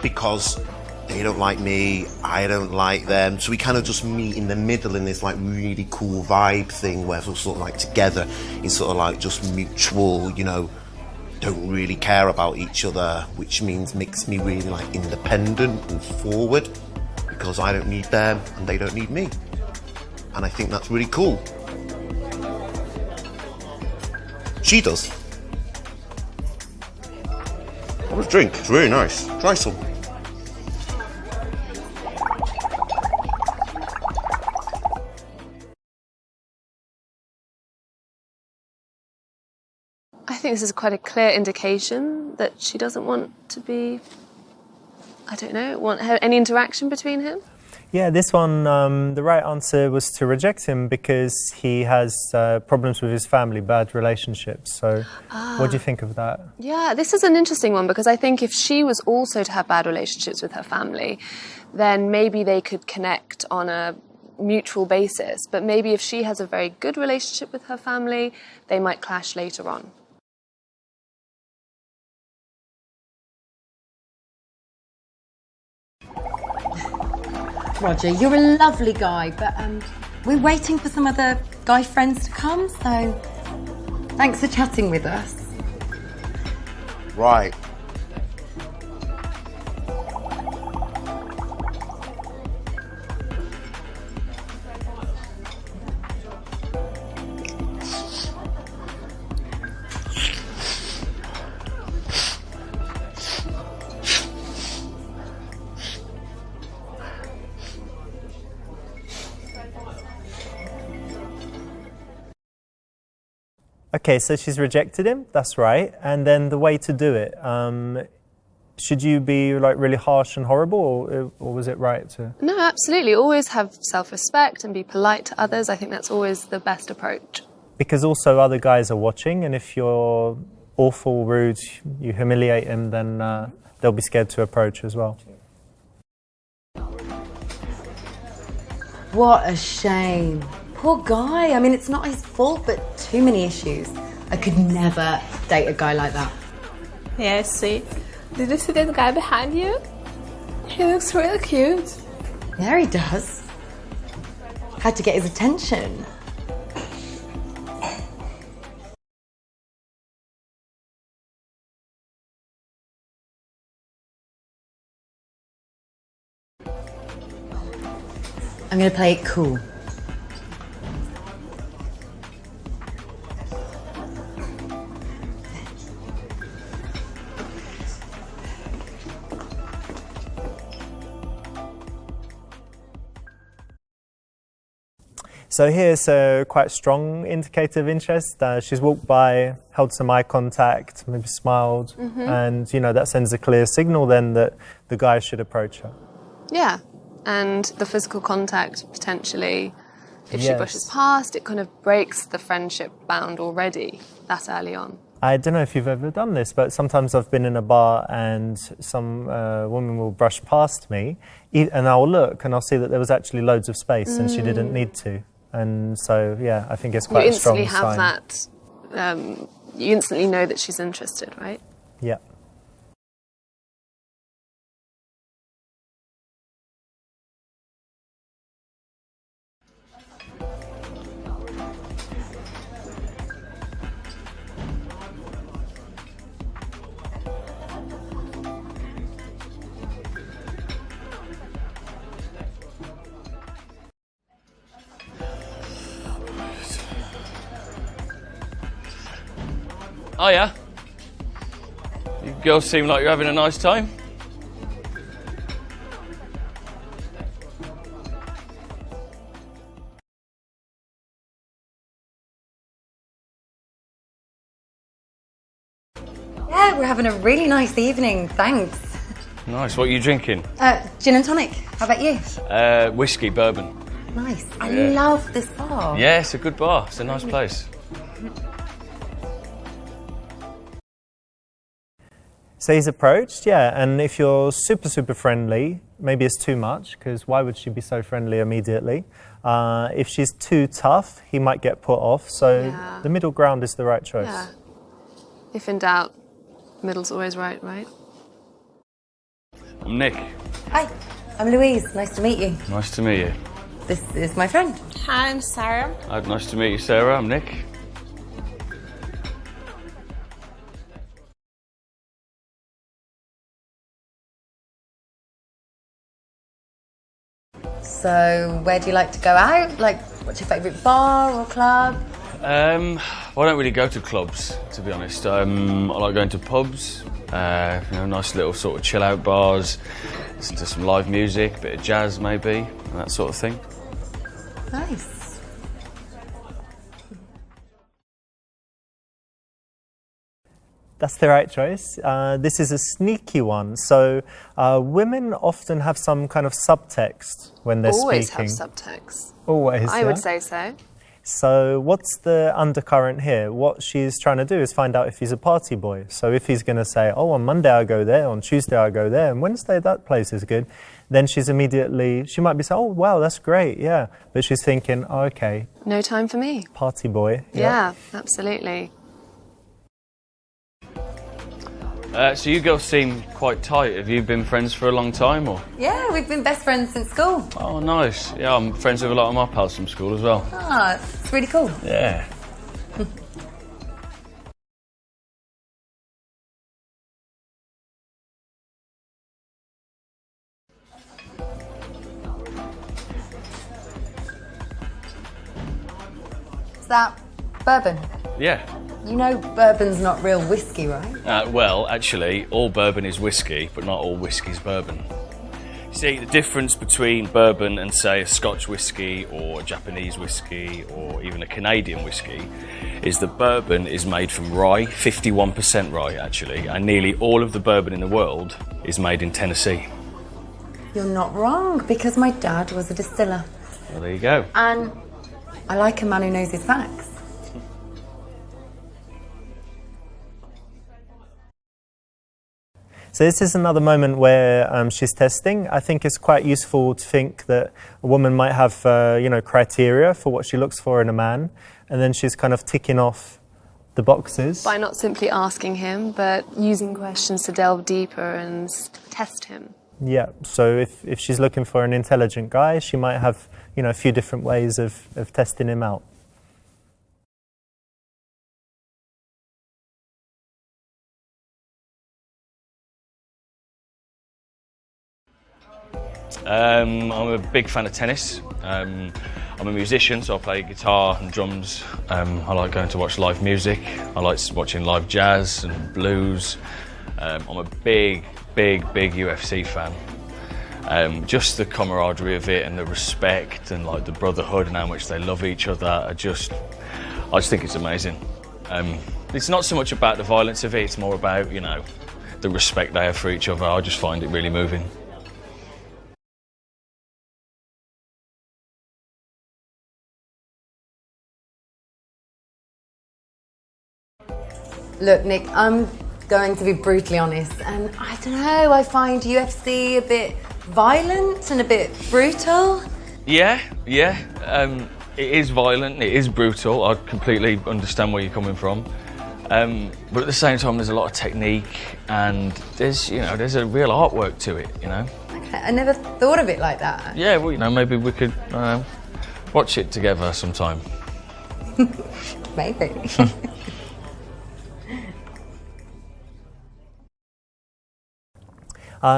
Speaker 2: because they don't like me, I don't like them, so we kind of just meet in the middle in this like really cool vibe thing where we're sort of like together in sort of like just mutual, you know, don't really care about each other, which means makes me really like independent and forward because I don't need them and they don't need me, and I think that's really cool. She does. Have a drink, it's really nice. Try some.
Speaker 5: I think this is quite a clear indication that she doesn't want to be, I don't know, any interaction between him.
Speaker 4: Yeah, this one, the right answer was to reject him because he has problems with his family, bad relationships. So what do you think of that?
Speaker 5: Yeah, this is an interesting one because I think if she was also to have bad relationships with her family, then maybe they could connect on a mutual basis. But maybe if she has a very good relationship with her family, they might clash later on.
Speaker 6: Roger, you're a lovely guy, but we're waiting for some other guy friends to come, so thanks for chatting with us.
Speaker 2: Right.
Speaker 4: Okay, so she's rejected him, that's right. And then the way to do it, should you be like really harsh and horrible, or was it right to?
Speaker 5: No, absolutely. Always have self-respect and be polite to others. I think that's always the best approach.
Speaker 4: Because also other guys are watching, and if you're awful, rude, you humiliate him, then they'll be scared to approach as well.
Speaker 6: What a shame. Poor guy. I mean, it's not his fault, but too many issues. I could never date a guy like that.
Speaker 7: Yeah, I see. Did you see that guy behind you? He looks really cute.
Speaker 6: Yeah, he does. Had to get his attention. I'm gonna play it cool.
Speaker 4: So here's a quite strong indicator of interest. She's walked by, held some eye contact, maybe smiled, and that sends a clear signal then that the guy should approach her.
Speaker 5: Yeah, and the physical contact potentially, if she
Speaker 4: Yes.
Speaker 5: brushes past, it kind of breaks the friendship bound already that early on.
Speaker 4: I don't know if you've ever done this, but sometimes I've been in a bar and some woman will brush past me, and I'll look and I'll see that there was actually loads of space and she didn't need to. And so, yeah, I think it's quite a strong
Speaker 5: You instantly have
Speaker 4: sign.
Speaker 5: that, you instantly know that she's interested, right?
Speaker 4: Yeah.
Speaker 1: Oh yeah? You girls seem like you're having a nice time.
Speaker 6: Yeah, we're having a really nice evening, thanks.
Speaker 1: Nice, what are you drinking?
Speaker 6: Gin and tonic, how about you?
Speaker 1: Whiskey, bourbon.
Speaker 6: Nice. I
Speaker 1: Yeah.
Speaker 6: love this bar.
Speaker 1: Yeah, it's a good bar, it's a nice place.
Speaker 4: So he's approached, yeah, and if you're super, super friendly, maybe it's too much, because why would she be so friendly immediately? If she's too tough, he might get put off, so
Speaker 5: Yeah.
Speaker 4: the middle ground is the right choice.
Speaker 5: Yeah. If in doubt, middle's always right, right?
Speaker 1: I'm Nick.
Speaker 6: Hi, I'm Louise. Nice to meet you.
Speaker 1: Nice to meet you.
Speaker 6: This is my friend.
Speaker 7: Hi, I'm Sarah.
Speaker 1: Nice to meet you, Sarah. I'm Nick.
Speaker 6: So, where do you like to go out? Like, what's your favourite bar or club?
Speaker 1: Well, I don't really go to clubs, to be honest. I like going to pubs, nice little sort of chill out bars, listen to some live music, a bit of jazz maybe, and that sort of thing.
Speaker 6: Nice.
Speaker 4: That's the right choice. This is a sneaky one. So women often have some kind of subtext when they're
Speaker 5: Always
Speaker 4: speaking.
Speaker 5: have subtext.
Speaker 4: Always.
Speaker 5: I
Speaker 4: yeah?
Speaker 5: would say so.
Speaker 4: So what's the undercurrent here? What she's trying to do is find out if he's a party boy. So if he's going to say, oh, on Monday I go there, on Tuesday I go there, and Wednesday that place is good, then she might be saying, oh, wow, that's great, yeah. But she's thinking, oh, okay,
Speaker 5: No time for me.
Speaker 4: party boy.
Speaker 5: Yeah, absolutely.
Speaker 1: So you girls seem quite tight. Have you been friends for a long time, or?
Speaker 6: Yeah, we've been best friends since school.
Speaker 1: Oh, nice. Yeah, I'm friends with a lot of my pals from school as well.
Speaker 6: Ah, it's really cool.
Speaker 1: Yeah.
Speaker 6: Is that bourbon?
Speaker 1: Yeah.
Speaker 6: You know bourbon's not real whiskey, right?
Speaker 1: Well, actually, all bourbon is whiskey, but not all whiskey's bourbon.
Speaker 8: see, the difference between bourbon and, say, a Scotch whiskey or a Japanese whiskey or even a Canadian whiskey is that bourbon is made from rye, 51% rye actually, and nearly all of the bourbon in the world is made in Tennessee.
Speaker 6: You're not wrong, because my dad was a distiller.
Speaker 8: Well, there you go.
Speaker 6: And I like a man who knows his facts.
Speaker 4: So this is another moment where she's testing. I think it's quite useful to think that a woman might have, criteria for what she looks for in a man, and then she's kind of ticking off the boxes.
Speaker 5: By not simply asking him, but using questions to delve deeper and test him.
Speaker 4: Yeah, so if she's looking for an intelligent guy, she might have, a few different ways of testing him out.
Speaker 8: I'm a big fan of tennis. I'm a musician, so I play guitar and drums. I like going to watch live music. I like watching live jazz and blues. I'm a big UFC fan. Just the camaraderie of it and the respect and like the brotherhood and how much they love each other. I just think it's amazing. It's not so much about the violence of it, it's more about, the respect they have for each other. I just find it really moving.
Speaker 6: Look, Nick, I'm going to be brutally honest, and I don't know, I find UFC a bit violent and a bit brutal.
Speaker 8: Yeah. It is violent, it is brutal. I completely understand where you're coming from. But at the same time, there's a lot of technique and there's a real artwork to it,
Speaker 6: Okay, I never thought of it like that.
Speaker 8: Yeah, well, maybe we could watch it together sometime.
Speaker 6: Maybe.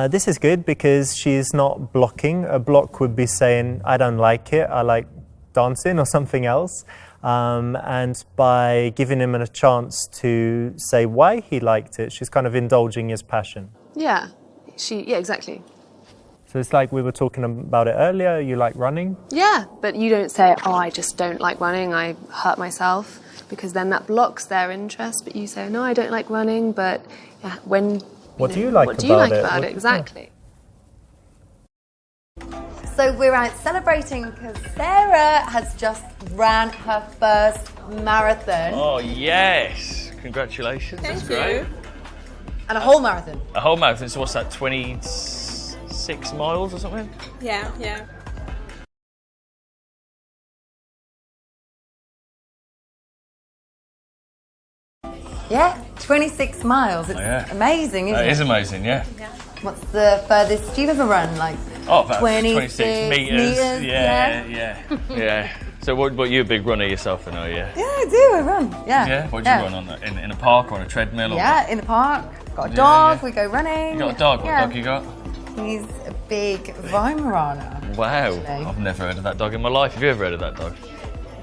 Speaker 4: This is good because she's not blocking. A block would be saying, I don't like it, I like dancing or something else. And by giving him a chance to say why he liked it, she's kind of indulging his passion.
Speaker 5: Yeah, exactly.
Speaker 4: So it's like we were talking about it earlier, you like running?
Speaker 5: Yeah, but you don't say, I just don't like running, I hurt myself, because then that blocks their interest. But you say, no, I don't like running, but yeah,
Speaker 4: what do you like
Speaker 5: about it? Exactly.
Speaker 6: So we're out celebrating because Sarah has just ran her first marathon.
Speaker 8: Oh, yes. Congratulations.
Speaker 7: Thank
Speaker 8: That's
Speaker 7: you.
Speaker 8: great.
Speaker 6: And a whole marathon.
Speaker 8: A whole marathon, so what's that, 26 miles or something?
Speaker 7: Yeah.
Speaker 6: Yeah, 26 miles. It's amazing, isn't it?
Speaker 8: It is amazing, yeah.
Speaker 6: What's the furthest you've ever run? Like
Speaker 8: About
Speaker 6: 26
Speaker 8: meters. Yeah. So what you're a big runner yourself, then, are you?
Speaker 6: Yeah, I do. I run. Yeah.
Speaker 8: Yeah? What do you run on? In a park or on a treadmill? Or
Speaker 6: Yeah, in the park. Got a dog.
Speaker 8: yeah.
Speaker 6: We go running.
Speaker 8: You got a dog? What dog you got?
Speaker 6: He's a big Weimaraner.
Speaker 8: Wow.
Speaker 6: actually.
Speaker 8: I've never heard of that dog in my life. Have you ever heard of that dog?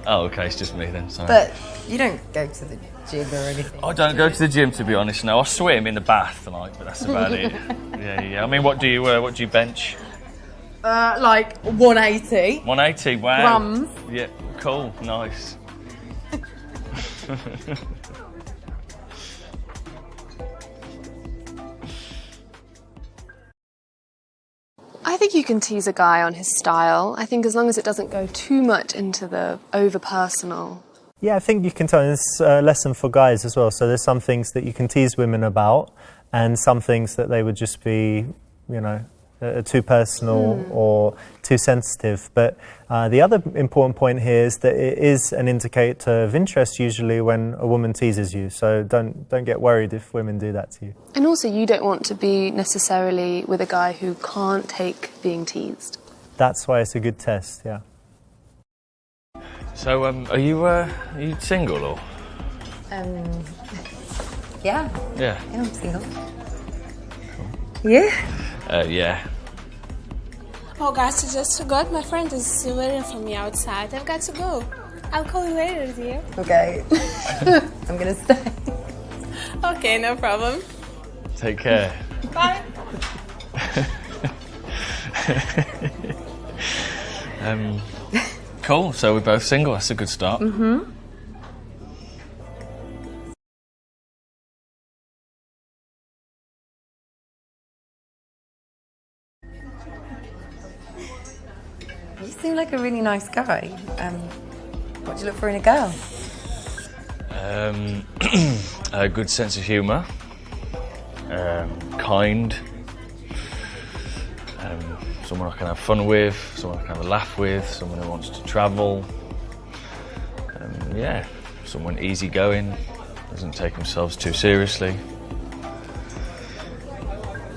Speaker 8: Oh, okay, it's just me then, sorry.
Speaker 6: But you don't go to the gym or anything.
Speaker 8: I don't go to the gym, to be honest. No, I swim in the bath, but that's about it. Yeah. I mean, what do you bench?
Speaker 6: Like 180.
Speaker 8: 180. Wow.
Speaker 6: Grams.
Speaker 8: Yeah. Cool. Nice.
Speaker 5: I think you can tease a guy on his style. I think as long as it doesn't go too much into the over-personal.
Speaker 4: Yeah, I think you can tell. It's a lesson for guys as well. So there's some things that you can tease women about, and some things that they would just be, too personal or too sensitive. But the other important point here is that it is an indicator of interest usually when a woman teases you. So don't get worried if women do that to you.
Speaker 5: And also, you don't want to be necessarily with a guy who can't take being teased.
Speaker 4: That's why it's a good test, yeah.
Speaker 8: So, are you single or?
Speaker 6: Yeah.
Speaker 8: Yeah.
Speaker 6: Yeah, I'm single. Yeah.
Speaker 8: Yeah.
Speaker 7: Oh, guys, I just forgot. My friend is still waiting for me outside. I've got to go. I'll call you later, dear.
Speaker 6: Okay. I'm gonna stay.
Speaker 7: Okay, no problem.
Speaker 8: Take care.
Speaker 7: Bye.
Speaker 8: Cool, so we're both single, that's a good start.
Speaker 6: You seem like a really nice guy. What do you look for in a girl?
Speaker 8: A good sense of humour, kind, someone I can have fun with, someone I can have a laugh with, someone who wants to travel, yeah, someone easygoing, doesn't take themselves too seriously.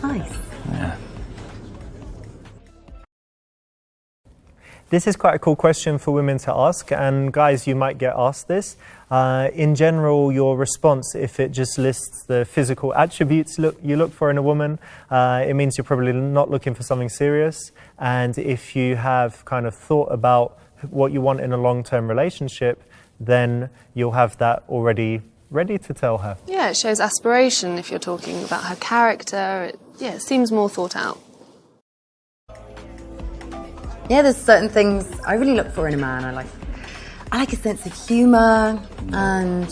Speaker 6: Nice.
Speaker 8: Yeah.
Speaker 4: This is quite a cool question for women to ask, and guys, you might get asked this. In general, your response, if it just lists the physical attributes you look for in a woman, it means you're probably not looking for something serious. And if you have kind of thought about what you want in a long-term relationship, then you'll have that already ready to tell her.
Speaker 5: Yeah, it shows aspiration if you're talking about her character. It seems more thought out.
Speaker 6: Yeah, there's certain things I really look for in a man. I like a sense of humour and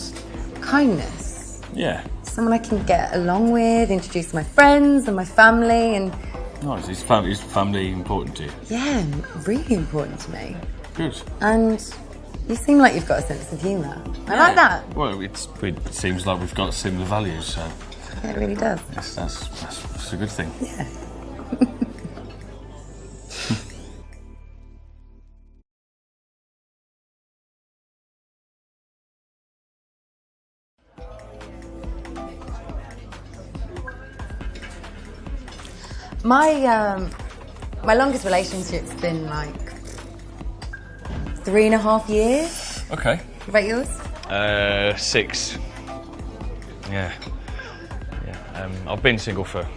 Speaker 6: kindness.
Speaker 8: Yeah.
Speaker 6: Someone I can get along with, introduce my friends and my family, and
Speaker 8: Nice, is family important to you?
Speaker 6: yeah, really important to me.
Speaker 8: Good.
Speaker 6: And you seem like you've got a sense of humour. I like that.
Speaker 8: Well, it seems like we've got similar values, so
Speaker 6: Yeah, it really does.
Speaker 8: that's a good thing.
Speaker 6: Yeah. My longest relationship's been like 3.5 years.
Speaker 8: Okay.
Speaker 6: What about yours?
Speaker 8: 6. Yeah. I've been single for a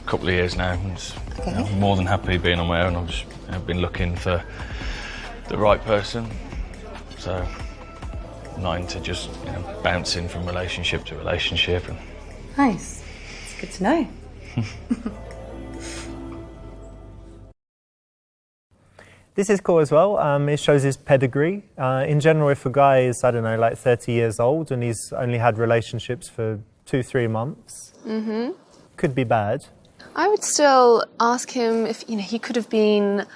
Speaker 8: couple of years now. And
Speaker 6: Okay.
Speaker 8: I'm more than happy being on my own. I've been looking for the right person. So, not into just bouncing from relationship to relationship. And
Speaker 6: Nice. It's good to know.
Speaker 4: This is cool as well. It shows his pedigree. In general, if a guy is, I don't know, like 30 years old and he's only had relationships for 2-3 months, could be bad.
Speaker 5: I would still ask him if he could have been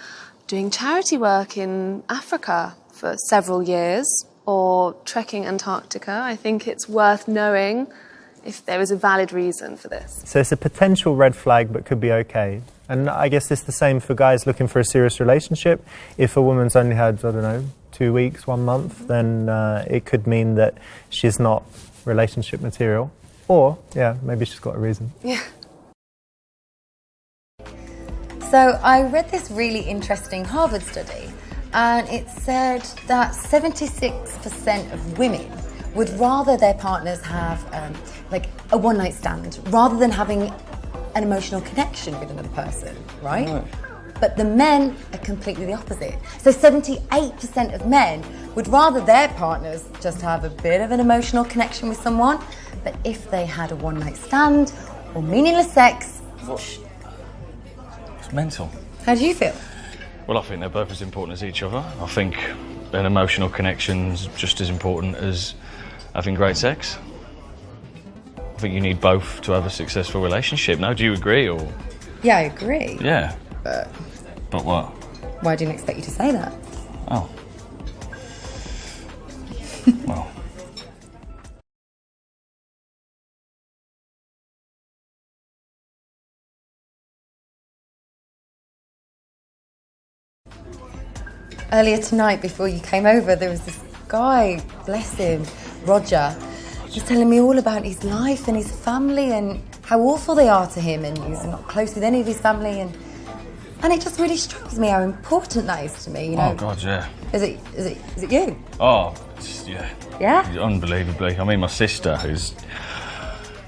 Speaker 5: doing charity work in Africa for several years or trekking Antarctica. I think it's worth knowing if there is a valid reason for this.
Speaker 4: So it's a potential red flag, but could be okay. And I guess it's the same for guys looking for a serious relationship. If a woman's only had, I don't know, 2 weeks, 1 month, then it could mean that she's not relationship material. Or, yeah, maybe she's got a reason.
Speaker 5: Yeah.
Speaker 6: So I read this really interesting Harvard study, and it said that 76% of women would rather their partners have like a one-night stand rather than having an emotional connection with another person, right? But the men are completely the opposite. So 78% of men would rather their partners just have a bit of an emotional connection with someone, but if they had a one-night stand or meaningless sex,
Speaker 8: it's mental.
Speaker 6: how do you feel?
Speaker 8: Well, I think they're both as important as each other. I think an emotional connection's just as important as having great sex. I think you need both to have a successful relationship. Now, do you agree, or?
Speaker 6: Yeah, I agree.
Speaker 8: Yeah. But what?
Speaker 6: Why didn't I expect you to say that?
Speaker 8: Oh. Well.
Speaker 6: Earlier tonight, before you came over, there was this guy, bless him, Roger. He's telling me all about his life and his family and how awful they are to him, and he's not close with any of his family, and it just really strikes me how important that is to me.
Speaker 8: Oh God, yeah.
Speaker 6: Is it you?
Speaker 8: Oh, yeah.
Speaker 6: Yeah.
Speaker 8: Unbelievably. I mean, my sister,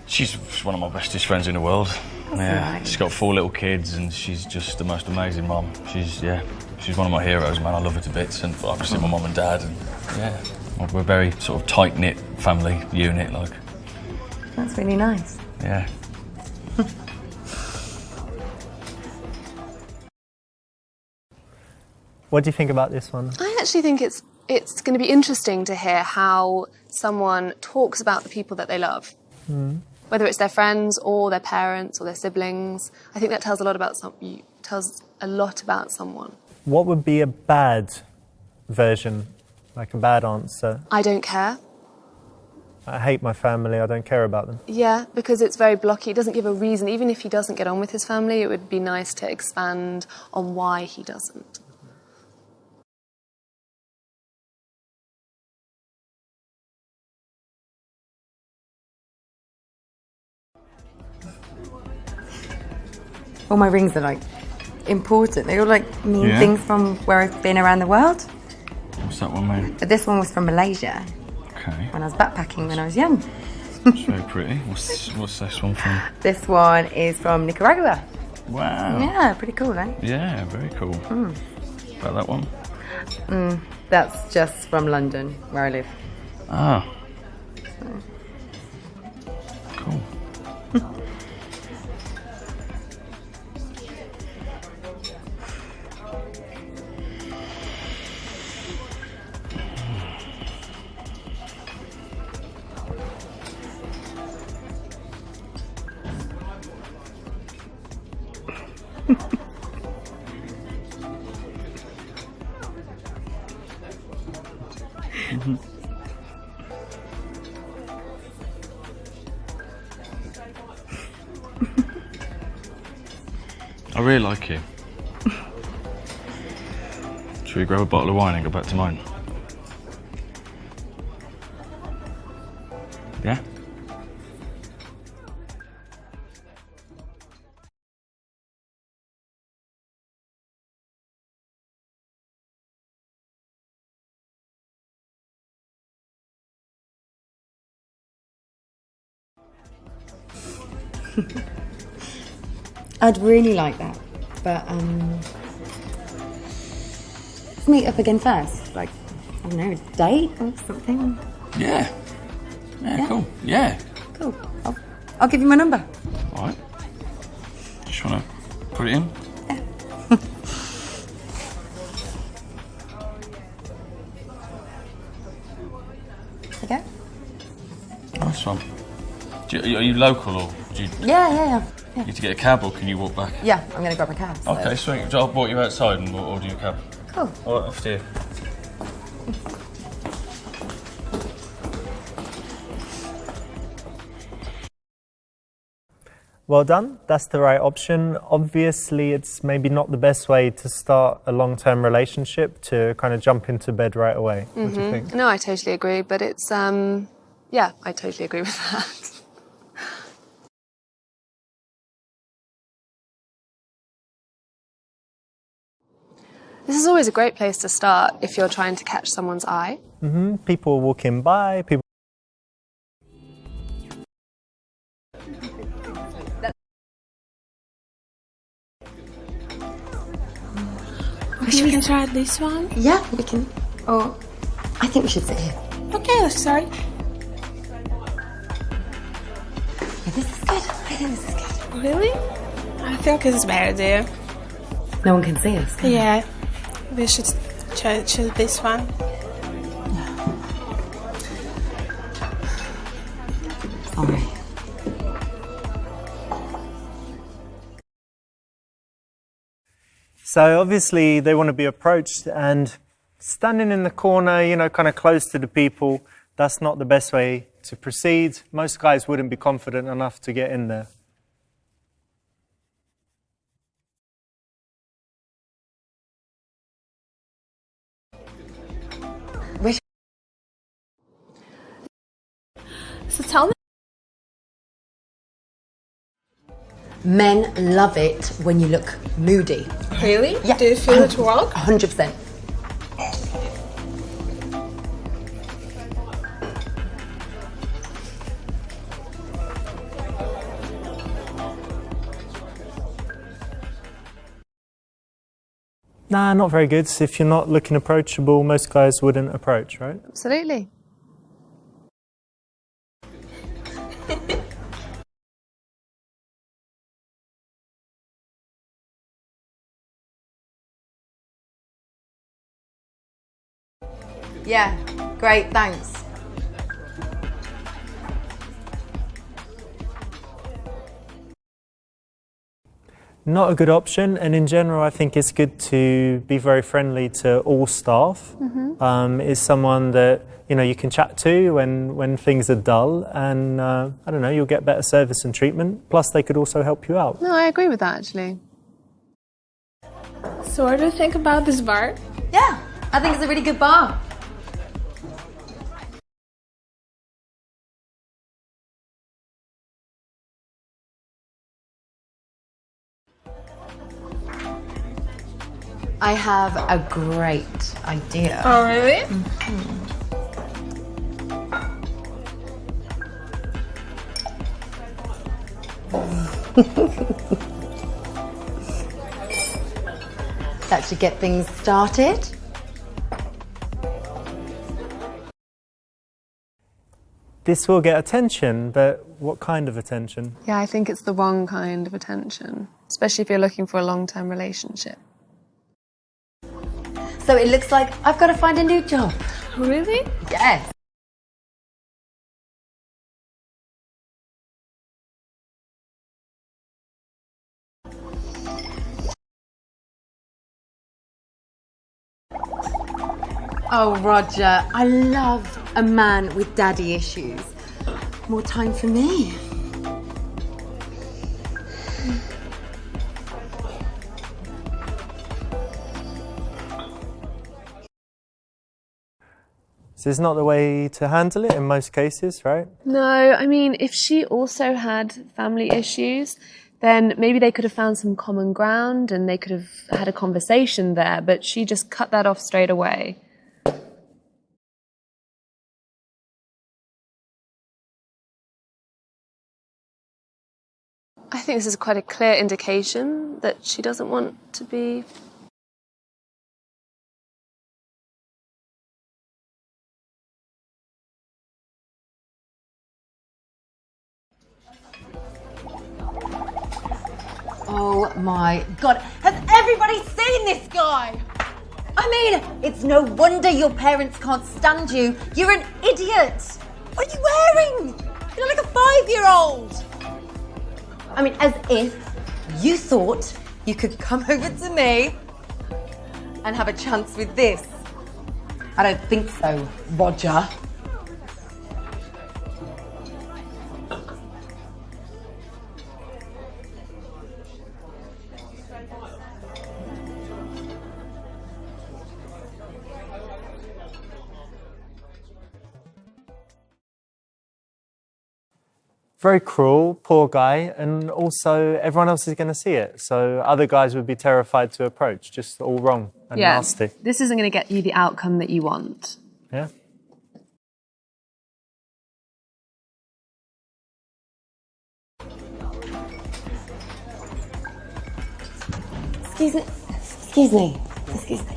Speaker 8: she's one of my bestest friends in the world.
Speaker 6: nice.
Speaker 8: She's got 4 little kids, and she's just the most amazing mum. She's one of my heroes, man. I love her to bits, and obviously my mum and dad, and yeah, we're a very sort of tight-knit family unit, like.
Speaker 6: That's really nice.
Speaker 8: Yeah.
Speaker 4: What do you think about this one?
Speaker 5: I actually think it's going to be interesting to hear how someone talks about the people that they love. Whether it's their friends or their parents or their siblings. I think that tells a lot about someone.
Speaker 4: What would be a bad version, like a bad answer?
Speaker 5: I don't care.
Speaker 4: I hate my family, I don't care about them.
Speaker 5: Yeah, because it's very blocky. It doesn't give a reason. Even if he doesn't get on with his family, it would be nice to expand on why he doesn't.
Speaker 6: All my rings are like important. They all like mean things from where I've been around the world.
Speaker 8: What's that one mean?
Speaker 6: But this one was from Malaysia
Speaker 8: Okay.
Speaker 6: when I was backpacking when I was young.
Speaker 8: It's very pretty. What's this one from?
Speaker 6: This one is from Nicaragua.
Speaker 8: Wow.
Speaker 6: Yeah, pretty cool, eh?
Speaker 8: Yeah, very cool. About that one?
Speaker 6: That's just from London, where I live.
Speaker 8: Ah. Cool. I really like you. Should we grab a bottle of wine and go back to mine? Yeah?
Speaker 6: I'd really like that, but let's meet up again first. Like, I don't know, a date or something.
Speaker 8: Yeah. Yeah, cool. Yeah.
Speaker 6: Cool. I'll give you my number.
Speaker 8: All right. Just want to put it in?
Speaker 6: Okay?
Speaker 8: Nice one. Are you local or do you
Speaker 6: Yeah.
Speaker 8: need to get a cab or can you walk back?
Speaker 6: Yeah, I'm gonna grab a cab. So.
Speaker 8: Okay, sweet. I'll brought you outside and we'll order you a cab.
Speaker 6: Cool.
Speaker 8: All right, off to you.
Speaker 4: Well done, that's the right option. Obviously, it's maybe not the best way to start a long-term relationship to kind of jump into bed right away. What do you think?
Speaker 5: No, I totally agree, but it's, yeah, I totally agree with that. This is always a great place to start if you're trying to catch someone's eye.
Speaker 4: People walking by, people...
Speaker 7: Okay, we can try this one.
Speaker 6: Yeah, we can. Or I think we should sit here.
Speaker 7: Okay, let's start.
Speaker 6: Yeah, this is good. I think this is good.
Speaker 7: Really? I think it's better there.
Speaker 6: No one can see us. Can
Speaker 7: Yeah, we should choose this one.
Speaker 6: Sorry.
Speaker 4: So obviously they want to be approached, and standing in the corner, you know, kind of close to the people, that's not the best way to proceed. Most guys wouldn't be confident enough to get in there.
Speaker 7: So tell me.
Speaker 6: Men love it when you look moody.
Speaker 7: Really?
Speaker 6: Yeah.
Speaker 7: Do you feel it work?
Speaker 6: 100%.
Speaker 4: Nah, not very good. If you're not looking approachable, most guys wouldn't approach, right?
Speaker 5: Absolutely.
Speaker 6: Yeah, great, thanks.
Speaker 4: Not a good option, and in general, I think it's good to be very friendly to all staff. It's someone that you can chat to when things are dull, and I don't know, you'll get better service and treatment. Plus, they could also help you out.
Speaker 5: No, I agree with that actually.
Speaker 7: So what do you think about this bar?
Speaker 6: Yeah, I think it's a really good bar. I have a great idea.
Speaker 7: Oh, really?
Speaker 6: That should get things started.
Speaker 4: This will get attention, but what kind of attention?
Speaker 5: Yeah, I think it's the wrong kind of attention, especially if you're looking for a long-term relationship.
Speaker 6: So it looks like I've got to find a new job.
Speaker 7: Really?
Speaker 6: Yes. Oh, Roger, I love a man with daddy issues. More time for me.
Speaker 4: This is not the way to handle it in most cases, right?
Speaker 5: No, I mean, if she also had family issues, then maybe they could have found some common ground and they could have had a conversation there, but she just cut that off straight away. I think this is quite a clear indication that she doesn't want to be.
Speaker 6: Oh my God, has everybody seen this guy? I mean, it's no wonder your parents can't stand you. You're an idiot. What are you wearing? You look like a 5-year-old. I mean, as if you thought you could come over to me and have a chance with this. I don't think so, Roger.
Speaker 4: Very cruel, poor guy, and also everyone else is going to see it. So other guys would be terrified to approach, just all wrong and nasty.
Speaker 5: This isn't going to get you the outcome that you want.
Speaker 4: Yeah.
Speaker 6: Excuse me. Excuse me. Excuse me.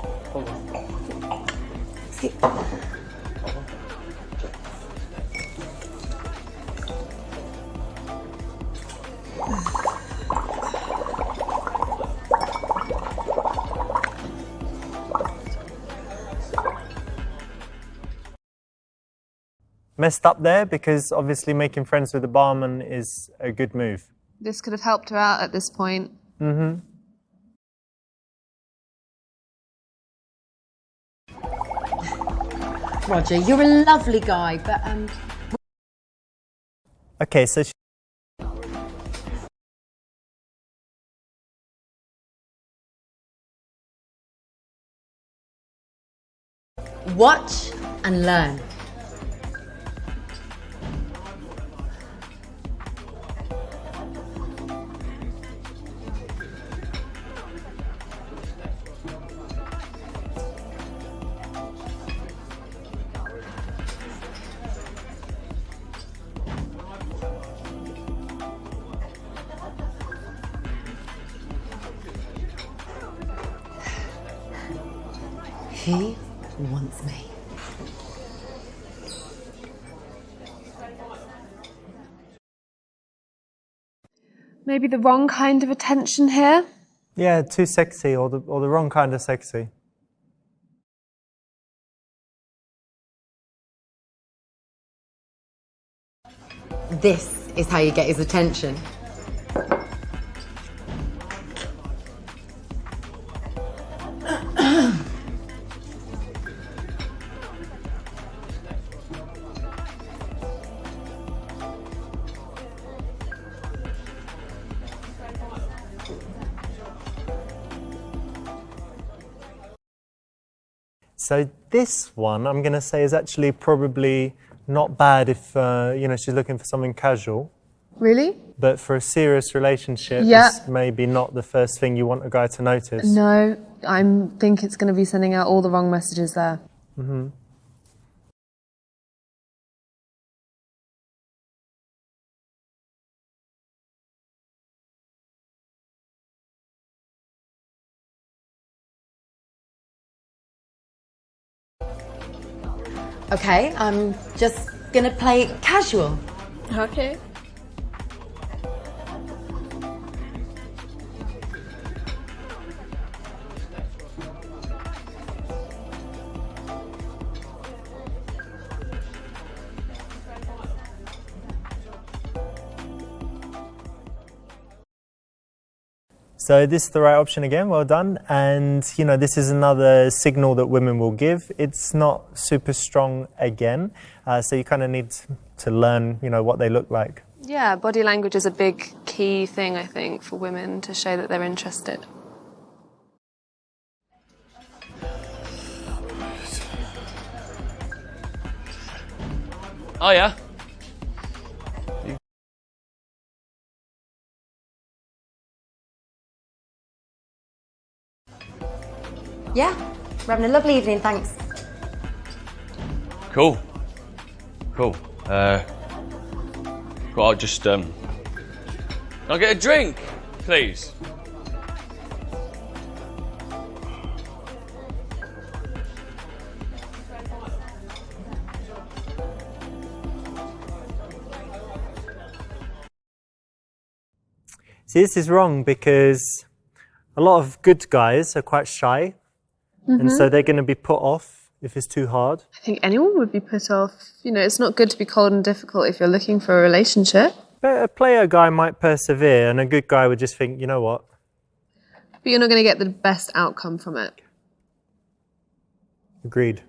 Speaker 6: Excuse
Speaker 4: Messed up there because obviously making friends with the barman is a good move.
Speaker 5: This could have helped her out at this point.
Speaker 4: Mm-hmm.
Speaker 6: Roger, you're a lovely guy, but
Speaker 4: Okay, so
Speaker 6: watch and learn. He wants me.
Speaker 5: Maybe the wrong kind of attention here.
Speaker 4: yeah, too sexy or the wrong kind of sexy.
Speaker 6: This is how you get his attention.
Speaker 4: So this one, I'm going to say, is actually probably not bad if, you know, she's looking for something casual.
Speaker 5: Really?
Speaker 4: But for a serious relationship,
Speaker 5: Yeah.
Speaker 4: it's maybe not the first thing you want a guy to notice.
Speaker 5: No, I think it's going to be sending out all the wrong messages there.
Speaker 4: Mm-hmm.
Speaker 6: Okay, I'm just gonna play casual.
Speaker 7: Okay.
Speaker 4: So this is the right option again, well done. And, you know, this is another signal that women will give. It's not super strong again, so you kind of need to learn, you know, what they look like.
Speaker 5: Yeah, body language is a big key thing, I think, for women to show that they're interested.
Speaker 8: Oh, yeah?
Speaker 6: Yeah, we're having a lovely evening, thanks.
Speaker 8: Cool. Cool. Well, I'll just, I'll get a drink, please.
Speaker 4: See, this is wrong because a lot of good guys are quite shy, and so they're going to be put off if it's too hard.
Speaker 5: I think anyone would be put off. You know, it's not good to be cold and difficult if you're looking for a relationship.
Speaker 4: But a player guy might persevere, and a good guy would just think, you know what?
Speaker 5: But you're not going to get the best outcome from it.
Speaker 4: Agreed.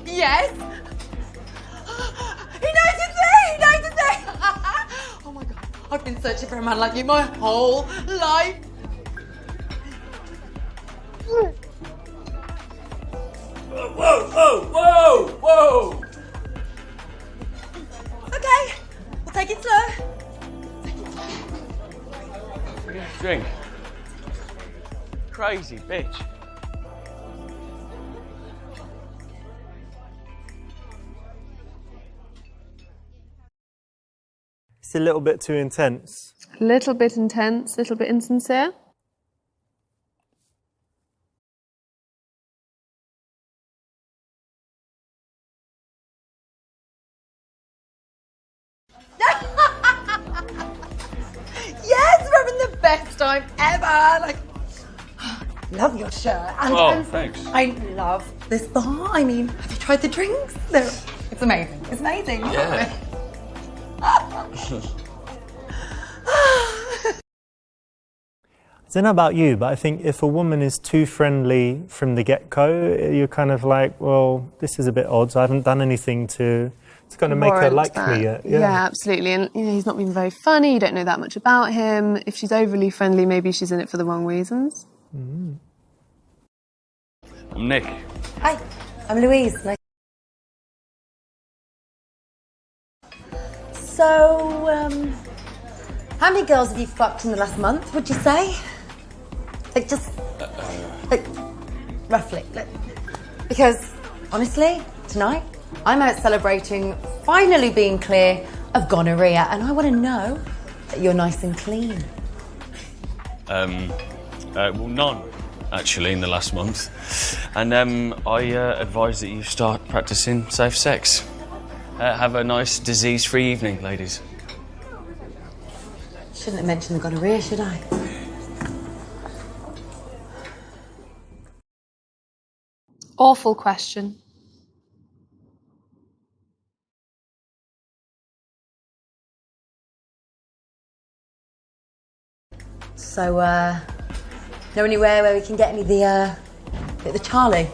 Speaker 6: Yes! He noticed me! He noticed me! Oh my god, I've been searching for a man like you my whole life.
Speaker 8: Whoa, whoa, whoa, whoa!
Speaker 6: Okay, we'll take it slow.
Speaker 8: Drink. Crazy bitch.
Speaker 4: It's a little bit too intense.
Speaker 5: A little bit intense, a little bit insincere.
Speaker 6: Yes, we're having the best time ever. Like, love your shirt. And
Speaker 8: Thanks.
Speaker 6: I love this bar. I mean, have you tried the drinks? It's amazing. It's amazing.
Speaker 8: Yeah.
Speaker 4: I don't know about you, but I think if a woman is too friendly from the get-go, you're kind of like, well, this is a bit odd. So I haven't done anything to kind of make her
Speaker 5: Warrant
Speaker 4: like
Speaker 5: that.
Speaker 4: me yet.
Speaker 5: Yeah, absolutely. And you know, he's not been very funny. You don't know that much about him. If she's overly friendly, maybe she's in it for the wrong reasons.
Speaker 8: I'm Nick.
Speaker 6: Hi, I'm Louise. Nice. So, how many girls have you fucked in the last month, would you say? Like, just, like, roughly. Like, because, honestly, tonight, I'm out celebrating finally being clear of gonorrhea, and I want to know that you're nice and clean.
Speaker 8: Well, none, actually, in the last month. And I advise that you start practicing safe sex. Have a nice disease-free evening, ladies.
Speaker 6: Shouldn't have mentioned the gonorrhea, should I?
Speaker 5: Awful question.
Speaker 6: So, know anywhere where we can get any of the Charlie?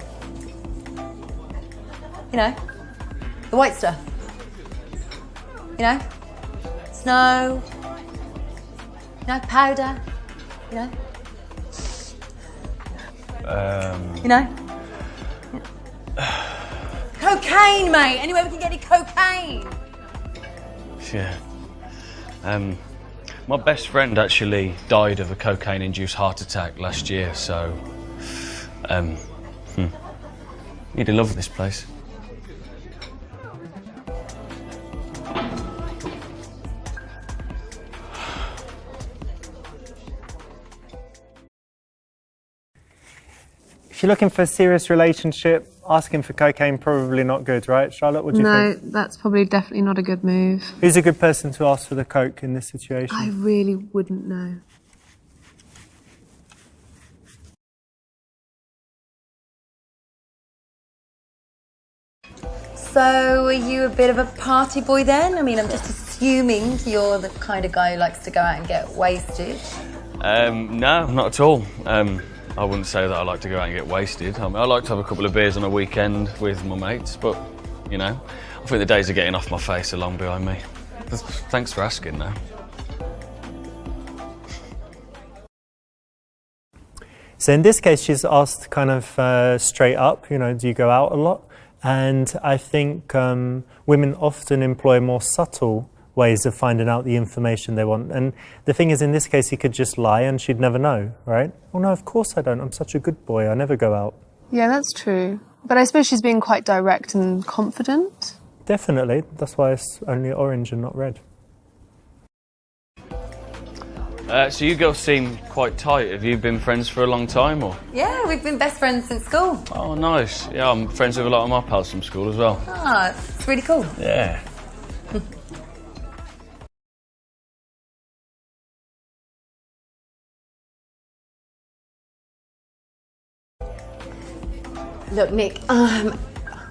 Speaker 6: You know, the white stuff. You know, snow. You know, powder. You know. You know. Cocaine, mate. Anywhere we can get any cocaine?
Speaker 8: Yeah. My best friend actually died of a cocaine-induced heart attack last year, so you'd love this place.
Speaker 4: If you're looking for a serious relationship, asking for cocaine, probably not good, right? Charlotte, what do you think?
Speaker 5: No, that's probably definitely not a good move.
Speaker 4: Who's a good person to ask for the coke in this situation?
Speaker 5: I really wouldn't know.
Speaker 6: So, are you a bit of a party boy then? I mean, I'm just assuming you're the kind of guy who likes to go out and get wasted.
Speaker 8: No, not at all. I wouldn't say that I like to go out and get wasted. I like to have a couple of beers on a weekend with my mates, but, you know, I think the days of getting off my face are long behind me. Thanks for asking, though.
Speaker 4: So in this case, she's asked kind of straight up, you know, do you go out a lot? And I think women often employ more subtle ways of finding out the information they want. And the thing is, in this case, he could just lie and she'd never know, right? Oh no, of course I don't. I'm such a good boy. I never go out.
Speaker 5: Yeah, that's true. But I suppose she's being quite direct and confident.
Speaker 4: Definitely. That's why it's only orange and not red.
Speaker 8: So you girls seem quite tight. Have you been friends for a long time, or?
Speaker 6: Yeah, we've been best friends since school.
Speaker 8: Oh, nice. Yeah, I'm friends with a lot of my pals from school as well.
Speaker 6: Ah, it's really cool.
Speaker 8: Yeah.
Speaker 6: Look, Nick,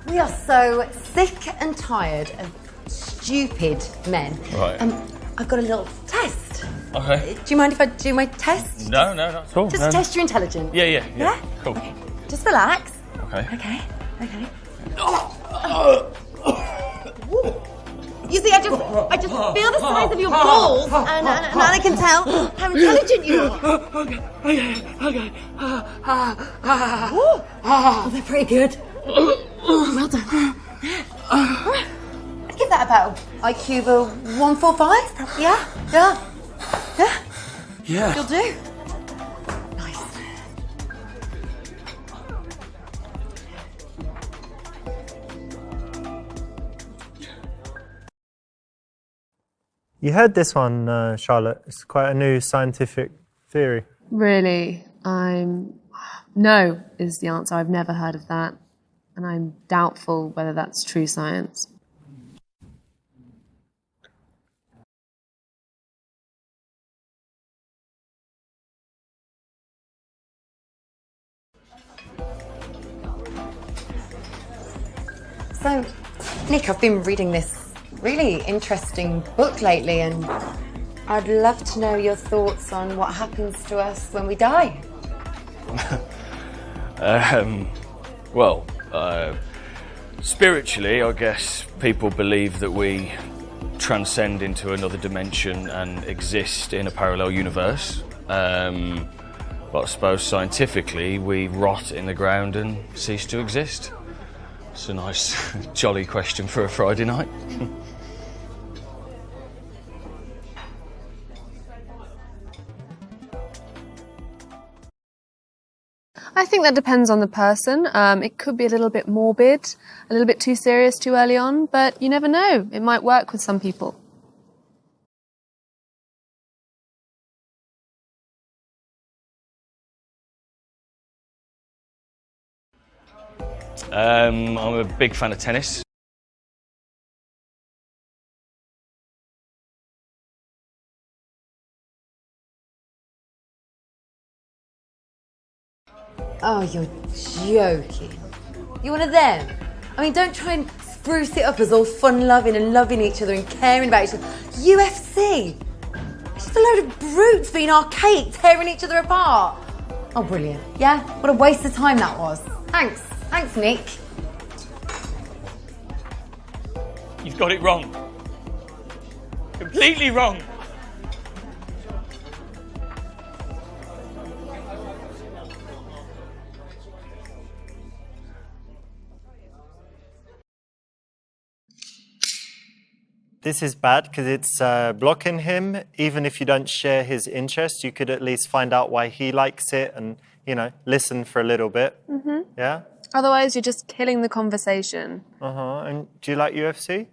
Speaker 6: we are so sick and tired of stupid men.
Speaker 8: Right.
Speaker 6: I've got a little test.
Speaker 8: Okay.
Speaker 6: Do you mind if I do my test?
Speaker 8: No, not at all.
Speaker 6: Just test your intelligence.
Speaker 8: Yeah.
Speaker 6: Yeah?
Speaker 8: Cool.
Speaker 6: Okay. Just relax.
Speaker 8: Okay.
Speaker 6: Okay. You see, I just feel the size of your balls, and I can tell how intelligent you are. Okay. Oh, they're pretty good. Well done. I'd give that about IQ of a 145. Probably. Yeah. You'll do. Nice.
Speaker 4: You heard this one, Charlotte. It's quite a new scientific theory.
Speaker 5: Really? No is the answer. I've never heard of that. And I'm doubtful whether that's true science.
Speaker 6: So, Nick, I've been reading this really interesting book lately, and I'd love to know your thoughts on what happens to us when we die.
Speaker 8: Spiritually, I guess people believe that we transcend into another dimension and exist in a parallel universe. But I suppose scientifically, we rot in the ground and cease to exist. It's a nice, jolly question for a Friday night.
Speaker 5: I think that depends on the person. It could be a little bit morbid, a little bit too serious too early on, but you never know. It might work with some people.
Speaker 8: I'm a big fan of tennis.
Speaker 6: Oh, you're joking. You're one of them. I mean, don't try and spruce it up as all fun-loving and loving each other and caring about each other. UFC! It's just a load of brutes being archaic, tearing each other apart. Oh, brilliant. Yeah? What a waste of time that was. Thanks. Thanks, Nick.
Speaker 8: You've got it wrong. Completely wrong.
Speaker 4: This is bad because it's blocking him. Even if you don't share his interest, you could at least find out why he likes it and, you know, listen for a little bit. Mm-hmm. Yeah?
Speaker 5: Otherwise, you're just killing the conversation.
Speaker 4: And do you like UFC?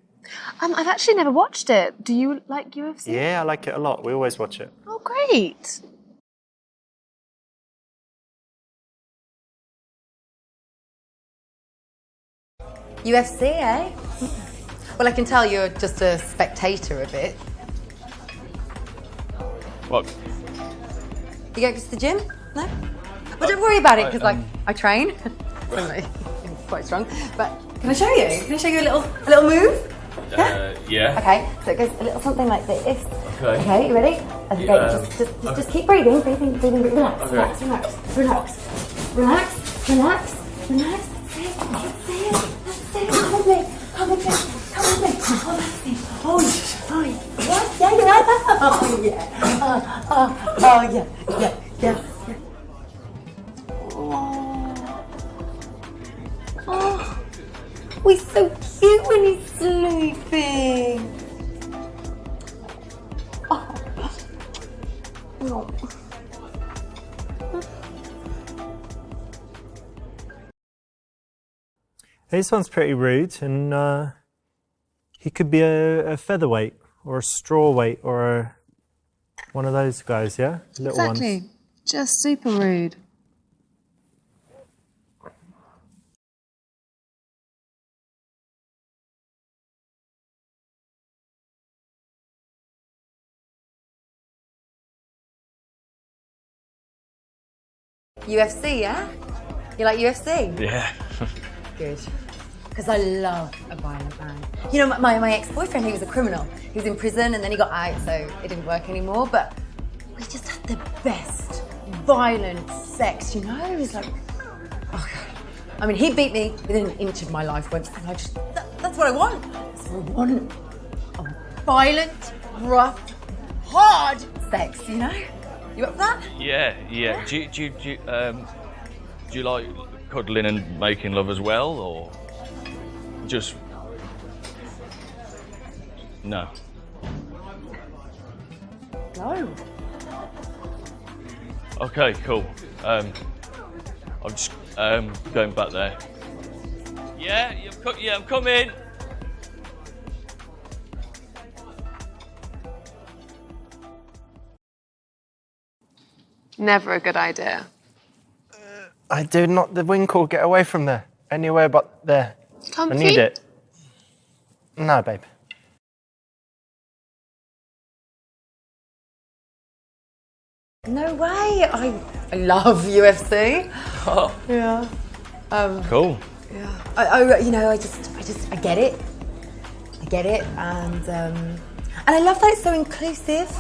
Speaker 5: I've actually never watched it. Do you like UFC?
Speaker 4: Yeah, I like it a lot. We always watch it.
Speaker 5: Oh, great.
Speaker 6: UFC, eh? Well, I can tell you're just a spectator of it.
Speaker 8: What?
Speaker 6: You go to the gym? No? Well, don't worry about it, because I train. So, like, I'm quite strong. But can I show you? Can I show you a little move?
Speaker 8: Yeah.
Speaker 6: Okay, so it goes a little something like this.
Speaker 8: Okay.
Speaker 6: Okay, you ready? Okay, just keep breathing, relax,
Speaker 8: Okay.
Speaker 6: relax. That's it. Come with me. Oh, that's it. Oh, what? Yeah, you like that? Oh, yeah. Oh, he's so cute when he's sleeping. Oh.
Speaker 4: This one's pretty rude, and he could be a featherweight or a strawweight or one of those guys, yeah? Little
Speaker 5: Exactly.
Speaker 4: ones.
Speaker 5: Just super rude.
Speaker 6: UFC, yeah? You like UFC?
Speaker 8: Yeah.
Speaker 6: Good. Because I love a violent man. You know, my ex-boyfriend, he was a criminal. He was in prison and then he got out, so it didn't work anymore. But we just had the best violent sex, you know? It was like, oh God. I mean, he beat me within an inch of my life once, and I just, that's what I want. That's what I want. A violent, rough, hard sex, you know? You up for that?
Speaker 8: Yeah. Do you like cuddling and making love as well, or just no?
Speaker 6: No.
Speaker 8: Okay, cool. I'm just going back there. Yeah, I'm coming.
Speaker 5: Never a good idea.
Speaker 4: I do not the winkle. Get away from there. Anywhere but there.
Speaker 5: Comfy?
Speaker 4: I need it. No, babe.
Speaker 6: No way. I love UFC.
Speaker 8: Oh,
Speaker 6: Yeah.
Speaker 8: cool.
Speaker 6: Yeah. I get it. And I love that it's so inclusive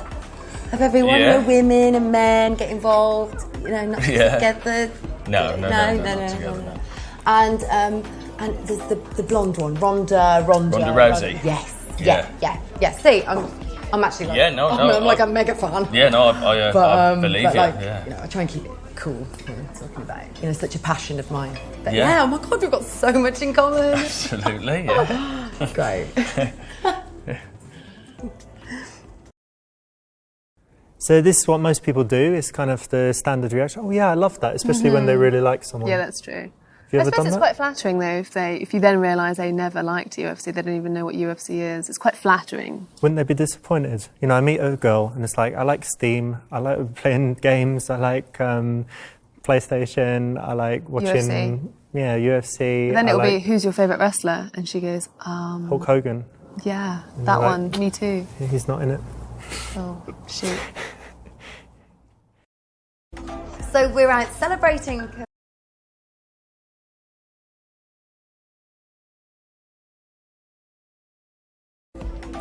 Speaker 6: of everyone.
Speaker 8: Yeah.
Speaker 6: You know, women and men get involved. You know, not just
Speaker 8: Yeah.
Speaker 6: together.
Speaker 8: No, not together,
Speaker 6: No.
Speaker 8: no.
Speaker 6: And there's the blonde one, Ronda
Speaker 8: Rousey?
Speaker 6: Yes.
Speaker 8: Yeah.
Speaker 6: Yeah. See, I'm actually like,
Speaker 8: Yeah, no,
Speaker 6: I'm like a mega fan.
Speaker 8: Yeah, no, I believe
Speaker 6: but
Speaker 8: it.
Speaker 6: like,
Speaker 8: Yeah.
Speaker 6: you know, I try and keep it cool. You know, talking about it. You know, such a passion of mine. But
Speaker 8: Yeah.
Speaker 6: oh my God, we've got so much in common.
Speaker 8: Absolutely, yeah.
Speaker 6: Great.
Speaker 4: So this is what most people do. It's kind of the standard reaction. Oh yeah, I love that, especially when they really like someone.
Speaker 5: Yeah, that's true.
Speaker 4: Have you
Speaker 5: I
Speaker 4: ever
Speaker 5: suppose
Speaker 4: done
Speaker 5: it's
Speaker 4: that?
Speaker 5: quite flattering though if you then realise they never liked UFC, they don't even know what UFC is. It's quite flattering.
Speaker 4: Wouldn't they be disappointed? You know, I meet a girl and it's like, I like Steam, I like playing games, I like PlayStation, I like watching
Speaker 5: UFC.
Speaker 4: Yeah, UFC.
Speaker 5: Then
Speaker 4: I
Speaker 5: it'll be,
Speaker 4: like
Speaker 5: who's your favourite wrestler? And she goes,
Speaker 4: Hulk Hogan.
Speaker 5: yeah, that
Speaker 4: like-
Speaker 5: one, me too.
Speaker 4: He's not in it.
Speaker 5: Oh, shoot.
Speaker 6: So we're out celebrating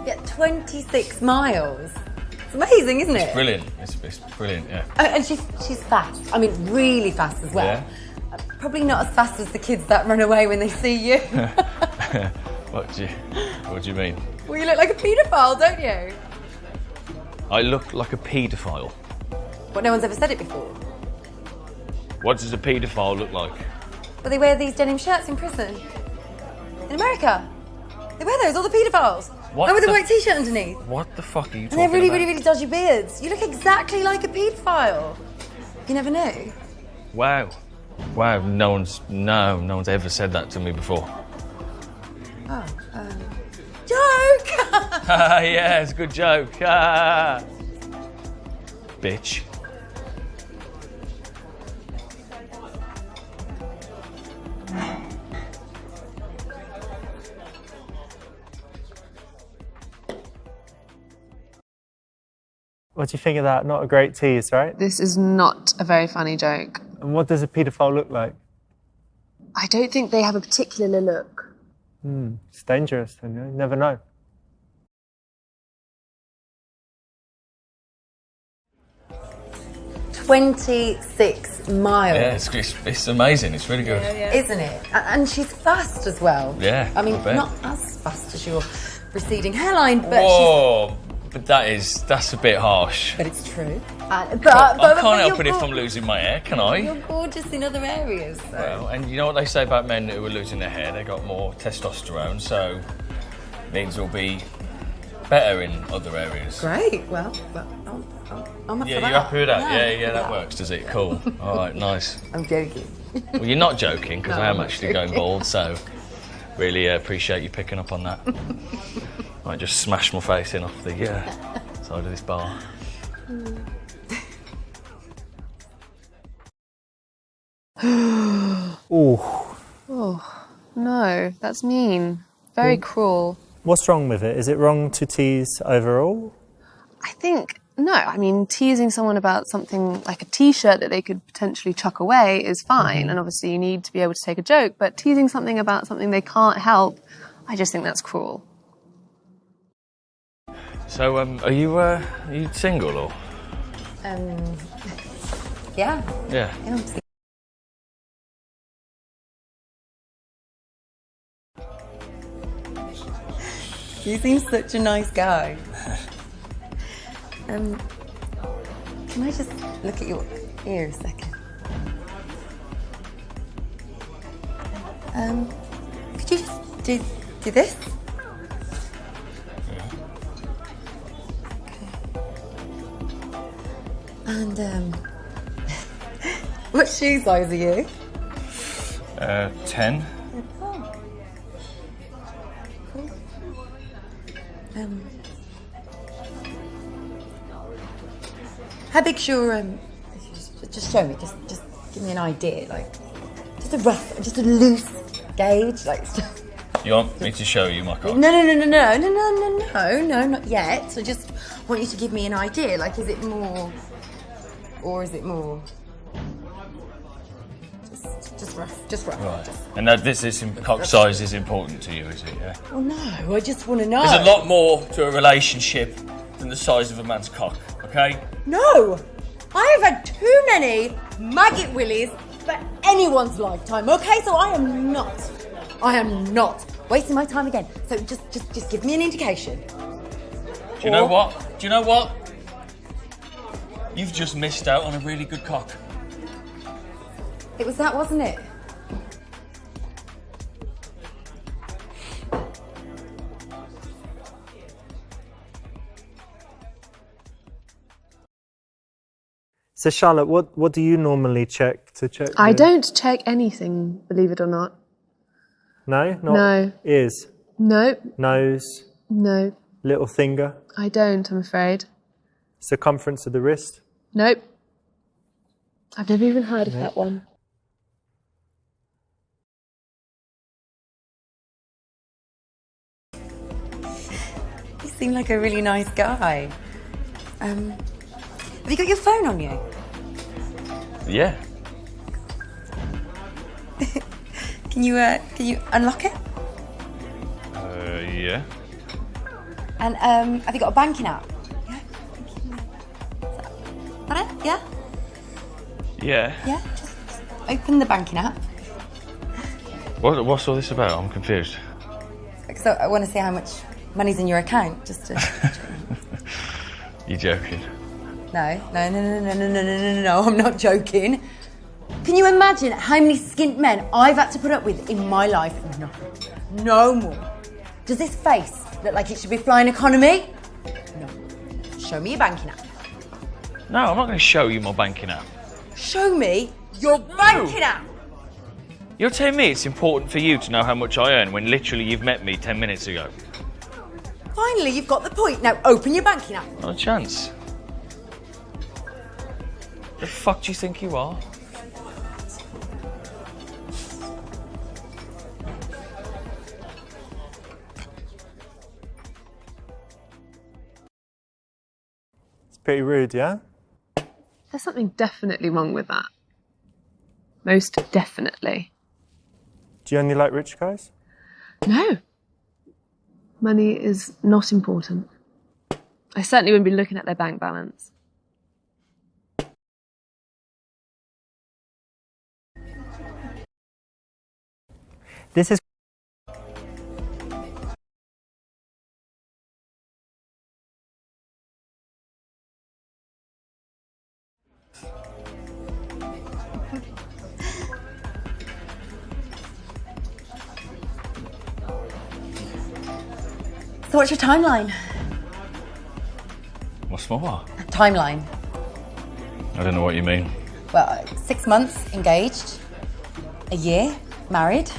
Speaker 6: Yeah, 26 miles. It's amazing, isn't it?
Speaker 8: Brilliant. It's brilliant, yeah.
Speaker 6: And she's fast. I mean, really fast as well.
Speaker 8: Yeah.
Speaker 6: Probably not as fast as the kids that run away when they see you.
Speaker 8: What do you mean?
Speaker 6: Well, you look like a paedophile, don't you?
Speaker 8: I look like a paedophile.
Speaker 6: But no one's ever said it before.
Speaker 8: What does a paedophile look like?
Speaker 6: But they wear these denim shirts in prison. In America. They wear those, all the paedophiles.
Speaker 8: What
Speaker 6: And with a
Speaker 8: the-
Speaker 6: white t-shirt underneath.
Speaker 8: What the fuck are you
Speaker 6: And
Speaker 8: talking
Speaker 6: they're really,
Speaker 8: about?
Speaker 6: really, really dodgy beards. You look exactly like a paedophile. You never knew.
Speaker 8: Wow. Wow, no one's ever said that to me before.
Speaker 6: Oh, joke!
Speaker 8: Yeah, it's a good joke. Bitch.
Speaker 4: What do you think of that? Not a great tease, right?
Speaker 5: This is not a very funny joke.
Speaker 4: And what does a paedophile look like?
Speaker 5: I don't think they have a particular look.
Speaker 4: It's dangerous, you never know.
Speaker 6: "26 miles.
Speaker 8: Yeah, it's amazing. It's really good.
Speaker 6: Isn't it? And she's fast as well.
Speaker 8: Yeah,
Speaker 6: I mean,
Speaker 8: I bet.
Speaker 6: not as fast as your receding hairline, but
Speaker 8: Whoa, but that's a bit harsh.
Speaker 6: but it's true.
Speaker 8: I can't help
Speaker 6: you're
Speaker 8: it if I'm losing my hair, can I?
Speaker 6: You're gorgeous in other areas. So.
Speaker 8: Well, and you know what they say about men who are losing their hair? They got more testosterone, so means we'll be better in other areas.
Speaker 6: Great. Well, I'm up
Speaker 8: Yeah,
Speaker 6: for
Speaker 8: you
Speaker 6: that.
Speaker 8: happy with that? Yeah, that works, does it? Cool. All right, nice.
Speaker 6: I'm joking.
Speaker 8: Well, you're not joking, because
Speaker 6: No,
Speaker 8: I am
Speaker 6: I'm not
Speaker 8: actually going bald, so really appreciate you picking up on that. I just smashed my face in off the side of this bar.
Speaker 5: Oh, no, that's mean. Very cruel.
Speaker 4: What's wrong with it? Is it wrong to tease overall?
Speaker 5: I think, no, I mean, teasing someone about something like a t-shirt that they could potentially chuck away is fine. And obviously you need to be able to take a joke, but teasing something about something they can't help, I just think that's cruel.
Speaker 8: So, are you single or?
Speaker 6: Yeah.
Speaker 8: Yeah.
Speaker 6: I'm single. You seem such a nice guy. Can I just look at your ear a second? Could you just do this? Okay. And what shoe size are you?
Speaker 8: 10.
Speaker 6: Oh. Cool. How big's your just show me, just give me an idea, like just a loose gauge, like
Speaker 8: You want me to show you my cock?
Speaker 6: no, not yet. So just want you to give me an idea, like is it more or is it more just rough.
Speaker 8: Right. And that cock size is important to you, is it? Yeah.
Speaker 6: Oh no, I just want to know.
Speaker 8: There's a lot more to a relationship than the size of a man's cock, okay?
Speaker 6: No! I have had too many maggot willies for anyone's lifetime, okay? So I am not wasting my time again. So just give me an indication.
Speaker 8: Do you know what? You've just missed out on a really good cock.
Speaker 6: It was that, wasn't it?
Speaker 4: So Charlotte, what do you normally check to check?
Speaker 5: I don't check anything, believe it or not.
Speaker 4: No? Not
Speaker 5: No.
Speaker 4: Ears?
Speaker 5: No,
Speaker 4: Nose?
Speaker 5: no,
Speaker 4: Little finger?
Speaker 5: I don't, I'm afraid.
Speaker 4: Circumference of the wrist?
Speaker 5: Nope. I've never even heard of that one.
Speaker 6: You seem like a really nice guy. Have you got your phone on you?
Speaker 8: Yeah.
Speaker 6: Can you unlock it?
Speaker 8: Yeah.
Speaker 6: And have you got a banking app? Yeah. Got it? Yeah?
Speaker 8: Yeah.
Speaker 6: Yeah? Just open the banking app.
Speaker 8: What's all this about? I'm confused.
Speaker 6: Because I want to see how much money's in your account, just to...
Speaker 8: You joking?
Speaker 6: No, I'm not joking. Can you imagine how many skint men I've had to put up with in my life? No more. Does this face look like it should be flying economy? No. Show me your banking app.
Speaker 8: No, I'm not going to show you my banking app.
Speaker 6: Show me your banking app.
Speaker 8: You're telling me it's important for you to know how much I earn when literally you've met me 10 minutes ago?
Speaker 6: Finally, you've got the point. Now open your banking app.
Speaker 8: Not a chance. The fuck do you think you are?
Speaker 4: It's pretty rude, yeah?
Speaker 5: There's something definitely wrong with that. Most definitely.
Speaker 4: Do you only like rich guys?
Speaker 5: No. Money is not important. I certainly wouldn't be looking at their bank balance.
Speaker 4: This is...
Speaker 6: So what's your timeline?
Speaker 8: What's more?
Speaker 6: Timeline.
Speaker 8: I don't know what you mean.
Speaker 6: Well, 6 months engaged, a year married,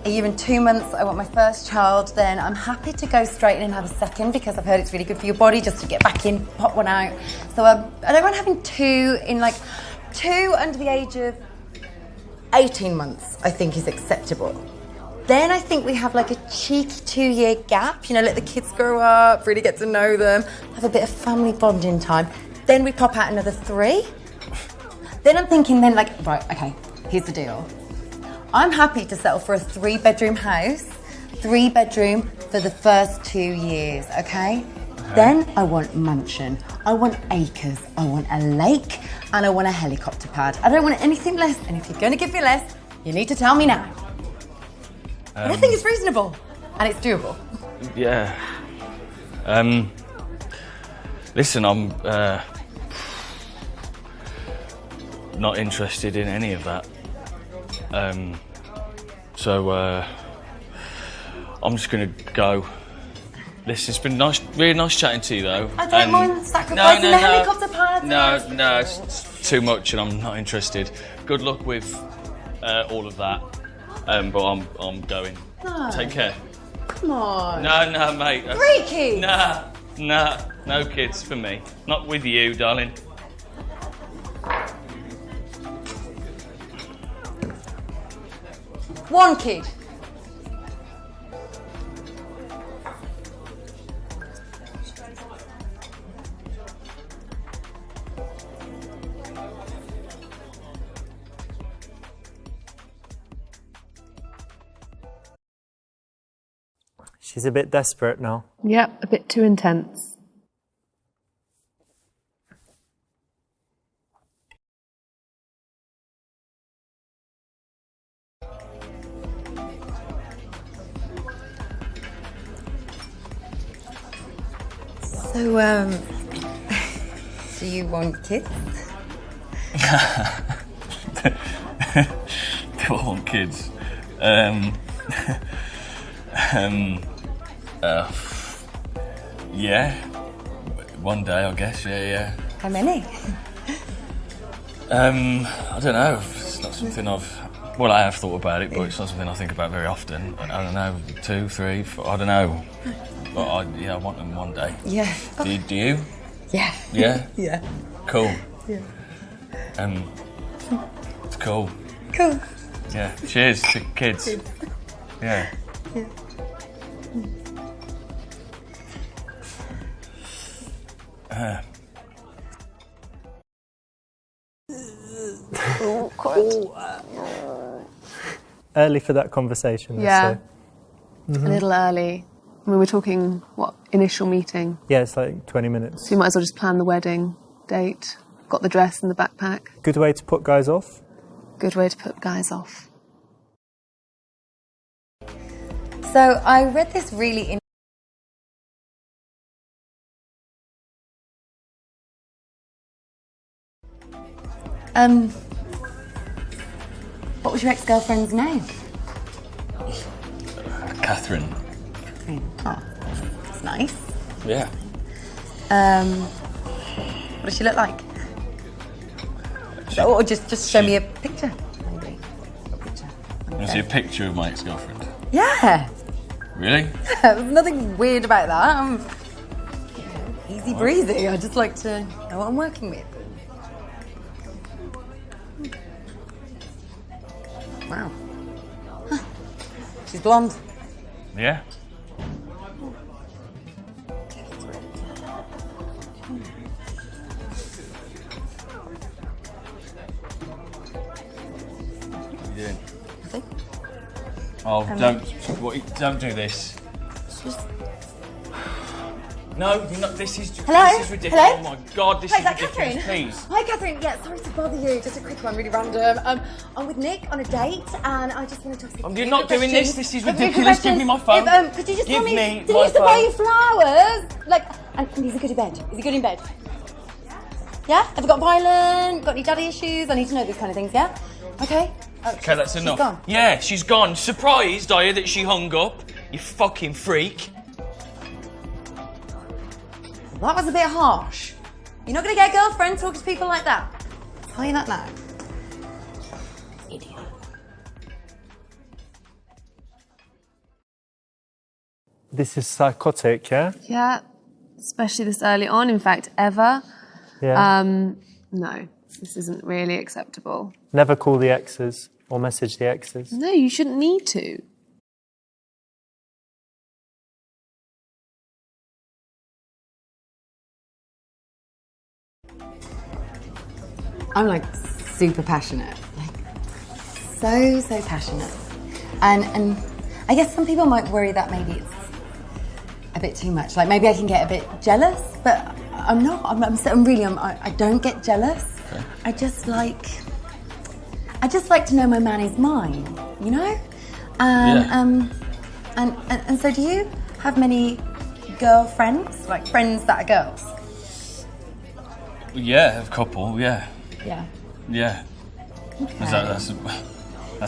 Speaker 6: a year and 2 months I want my first child, then I'm happy to go straight in and have a second because I've heard it's really good for your body just to get back in, pop one out. So I don't mind having two under the age of 18 months, I think is acceptable. Then I think we have like a cheeky 2-year gap, let the kids grow up, really get to know them, have a bit of family bonding time. Then we pop out another 3. Then I'm thinking right, okay, here's the deal. I'm happy to settle for a 3-bedroom house, 3-bedroom for the first 2 years, okay? Then I want mansion, I want acres, I want a lake, and I want a helicopter pad. I don't want anything less, and if you're gonna give me less, you need to tell me now. But I think it's reasonable, and it's doable.
Speaker 8: Yeah. Listen, I'm not interested in any of that. So I'm just gonna go. Listen, it's been really nice chatting to you, though.
Speaker 6: I don't mind sacrificing the helicopter pad.
Speaker 8: No, it's too much, and I'm not interested. Good luck with all of that. But I'm going.
Speaker 6: No.
Speaker 8: Take care.
Speaker 6: Come on.
Speaker 8: No, mate.
Speaker 6: 3 kids.
Speaker 8: Nah, no kids for me. Not with you, darling.
Speaker 6: One kid.
Speaker 4: She's a bit desperate now.
Speaker 5: Yep, a bit too intense.
Speaker 6: So, do you want kids?
Speaker 8: Do I want kids? Yeah. One day, I guess. Yeah.
Speaker 6: How many?
Speaker 8: I don't know. It's not something Well, I have thought about it, but it's not something I think about very often. I don't know, 2, 3, 4, I don't know. But I want them one day.
Speaker 6: Yeah.
Speaker 8: Do you?
Speaker 6: Yeah.
Speaker 8: Yeah?
Speaker 6: Yeah.
Speaker 8: Cool.
Speaker 6: Yeah.
Speaker 8: It's cool.
Speaker 6: Cool.
Speaker 8: Yeah. Cheers to kids. Yeah.
Speaker 6: Yeah.
Speaker 4: Early for that conversation.
Speaker 5: Yeah.
Speaker 4: So.
Speaker 5: A little early. I mean, we're talking, what, initial meeting?
Speaker 4: Yeah, it's like 20 minutes.
Speaker 5: So you might as well just plan the wedding date. Got the dress and the backpack.
Speaker 4: Good way to put guys off?
Speaker 5: Good way to put guys off.
Speaker 6: So I read this really what was your ex-girlfriend's name?
Speaker 8: Catherine.
Speaker 6: Oh, that's nice.
Speaker 8: Yeah.
Speaker 6: What does she look like? Or just show me a picture, maybe. A picture.
Speaker 8: You want to see a picture of my ex-girlfriend?
Speaker 6: Yeah.
Speaker 8: Really?
Speaker 6: There's nothing weird about that. I'm easy breezy. I just like to know what I'm working with. Wow. Huh. She's blonde.
Speaker 8: Yeah. What are you doing?
Speaker 6: Nothing.
Speaker 8: Oh, don't do this.
Speaker 6: Just...
Speaker 8: No, you're not, this is
Speaker 6: Hello?
Speaker 8: This is ridiculous.
Speaker 6: Hello?
Speaker 8: Oh my God, this
Speaker 6: Hi,
Speaker 8: is
Speaker 6: is that
Speaker 8: ridiculous.
Speaker 6: Catherine?
Speaker 8: Please.
Speaker 6: Hi, Catherine. Yeah, sorry to bother you. Just a quick one, really random. I'm with Nick on a date, and I just wanted to ask you.
Speaker 8: You're not doing this. This is
Speaker 6: Quick
Speaker 8: ridiculous. Give me my phone.
Speaker 6: If, could you just
Speaker 8: Give
Speaker 6: tell me?
Speaker 8: me
Speaker 6: Did he
Speaker 8: my
Speaker 6: used to buy
Speaker 8: phone.
Speaker 6: you flowers? Like, and he's a good in bed. Is he good in bed? Yeah. Have you got violent? Got any daddy issues? I need to know these kind of things. Yeah. Okay.
Speaker 8: Okay, that's enough.
Speaker 6: She's gone.
Speaker 8: Yeah, she's gone. Surprised, are you, that she hung up? You fucking freak.
Speaker 6: That was a bit harsh. You're not going to get a girlfriend talking to people like that. I'll tell you that now. Idiot.
Speaker 4: This is psychotic, yeah?
Speaker 5: Yeah, especially this early on. In fact, ever.
Speaker 4: Yeah.
Speaker 5: No, this isn't really acceptable.
Speaker 4: Never call the exes or message the exes.
Speaker 5: No, you shouldn't need to.
Speaker 6: I'm like super passionate, like so passionate, and I guess some people might worry that maybe it's a bit too much. Like maybe I can get a bit jealous, but I'm not. I don't get jealous. Okay. I just like to know my man is mine, you know. And so do you have many girlfriends, like friends that are girls?
Speaker 8: Yeah, a couple. Yeah.
Speaker 6: Yeah.
Speaker 8: Yeah.
Speaker 6: Okay.
Speaker 8: That's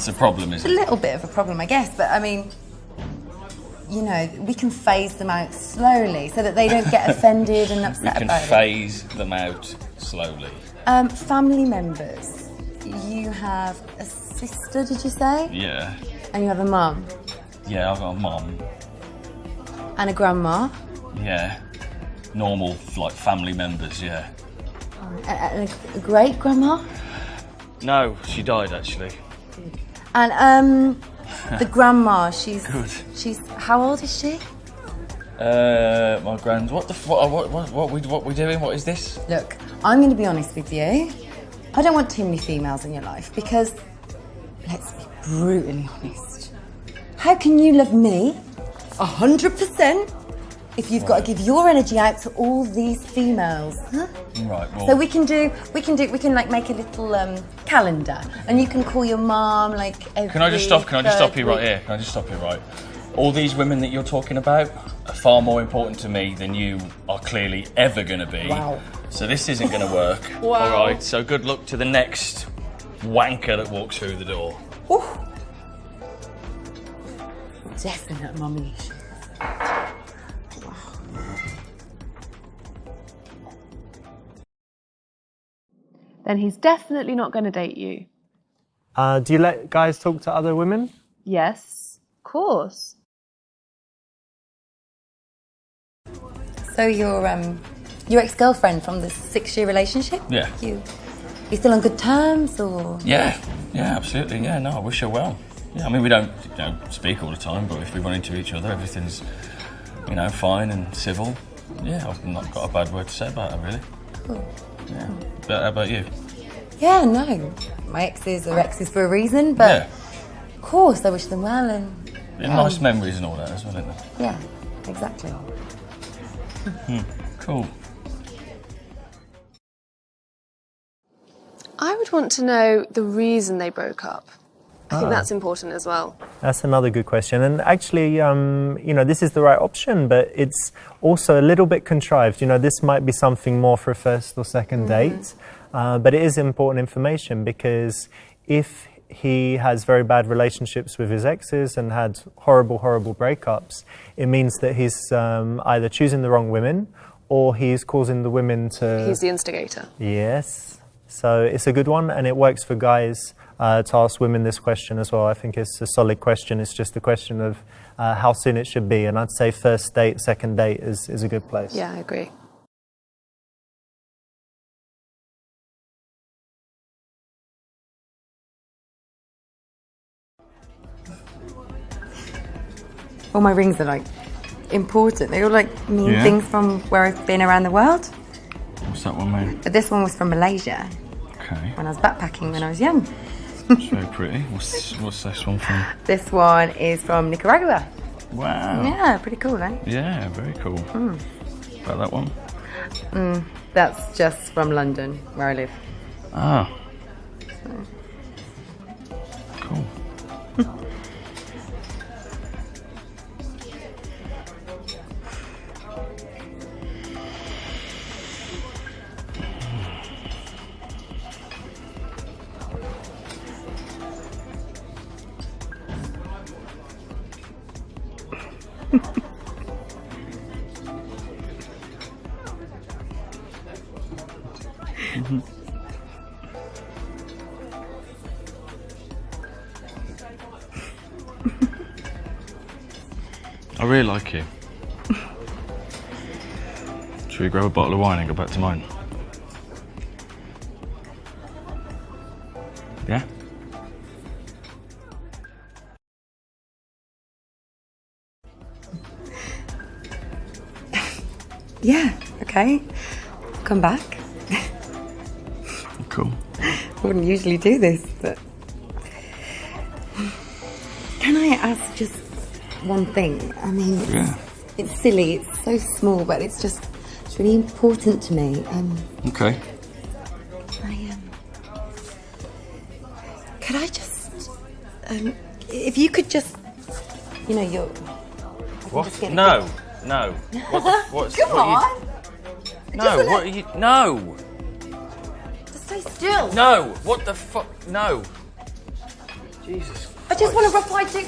Speaker 8: a problem,
Speaker 6: It's
Speaker 8: isn't
Speaker 6: a
Speaker 8: it?
Speaker 6: little bit of a problem, I guess, but I mean, you know, we can phase them out slowly so that they don't get offended and
Speaker 8: We
Speaker 6: upset
Speaker 8: can
Speaker 6: about
Speaker 8: phase them out slowly.
Speaker 6: it. Family members. You have a sister, did you say?
Speaker 8: Yeah.
Speaker 6: And you have a mum
Speaker 8: Yeah, I've got a mum.
Speaker 6: and a grandma
Speaker 8: Yeah. Normal, like, family members, yeah.
Speaker 6: and a great grandma.
Speaker 8: No, she died, actually.
Speaker 6: And the grandma, she's
Speaker 8: Good.
Speaker 6: she's how old is she?
Speaker 8: My grand. What we doing? What is this?
Speaker 6: Look, I'm going to be honest with you. I don't want too many females in your life because, let's be brutally honest. How can you love me 100% if you've got to give your energy out to all these females? Huh?
Speaker 8: Right. Well,
Speaker 6: So we can like make a little calendar, and you can call your mom like every.
Speaker 8: Can I just stop you right
Speaker 6: week.
Speaker 8: here? Can I just stop you right? All these women that you're talking about are far more important to me than you are clearly ever going to be.
Speaker 6: Wow.
Speaker 8: So this isn't going to work.
Speaker 6: Wow.
Speaker 8: All right. So good luck to the next wanker that walks through the door.
Speaker 6: Ooh. Definite mummy issues.
Speaker 5: Then he's definitely not going to date you.
Speaker 4: Do you let guys talk to other women?
Speaker 5: Yes, of course.
Speaker 6: So your ex-girlfriend from the 6-year relationship?
Speaker 8: Yeah.
Speaker 6: You still on good terms, or?
Speaker 8: Yeah. Yeah. Absolutely. Yeah. No, I wish her well. Yeah. I mean, we don't speak all the time, but if we run into each other, everything's fine and civil. Yeah. I've not got a bad word to say about her, really.
Speaker 6: Cool.
Speaker 8: Yeah. But how about you?
Speaker 6: Yeah, no. My exes are exes for a reason, but
Speaker 8: Yeah.
Speaker 6: of course I wish them well and
Speaker 8: Yeah, nice memories and all that as well, isn't there?
Speaker 6: yeah. exactly.
Speaker 8: Cool.
Speaker 5: I would want to know the reason they broke up. I think that's important as well.
Speaker 4: That's another good question. And actually, this is the right option, but it's also a little bit contrived. This might be something more for a first or second date, but it is important information because if he has very bad relationships with his exes and had horrible, horrible breakups, it means that he's either choosing the wrong women or he's causing the women to...
Speaker 5: He's the instigator.
Speaker 4: Yes. So it's a good one, and it works for guys to ask women this question as well. I think it's a solid question. It's just a question of how soon it should be, and I'd say first date, second date is a good place.
Speaker 5: Yeah, I agree.
Speaker 6: All my rings are like important. They all like mean things from where I've been around the world.
Speaker 8: What's that one mean?
Speaker 6: But this one was from Malaysia
Speaker 8: Okay.
Speaker 6: when I was backpacking when I was young.
Speaker 8: It's very pretty. What's this one from?
Speaker 6: This one is from Nicaragua.
Speaker 8: Wow.
Speaker 6: Yeah, pretty cool, eh?
Speaker 8: Yeah, very cool. About that one?
Speaker 6: That's just from London, where I live.
Speaker 8: Ah. Cool. I really like you. Should we grab a bottle of wine and go back to mine? Yeah?
Speaker 6: Yeah, okay. Come back.
Speaker 8: Cool.
Speaker 6: I wouldn't usually do this, but... Can I ask just one thing? I mean, it's silly, it's so small, but it's really important to me.
Speaker 8: Okay.
Speaker 6: Could I just... if you could just... you're...
Speaker 8: What? No. No. What's...
Speaker 6: Come on!
Speaker 8: No, what are you... No!
Speaker 6: Just stay still.
Speaker 8: No! What the fuck? No! Jesus.
Speaker 6: I just want to reply to...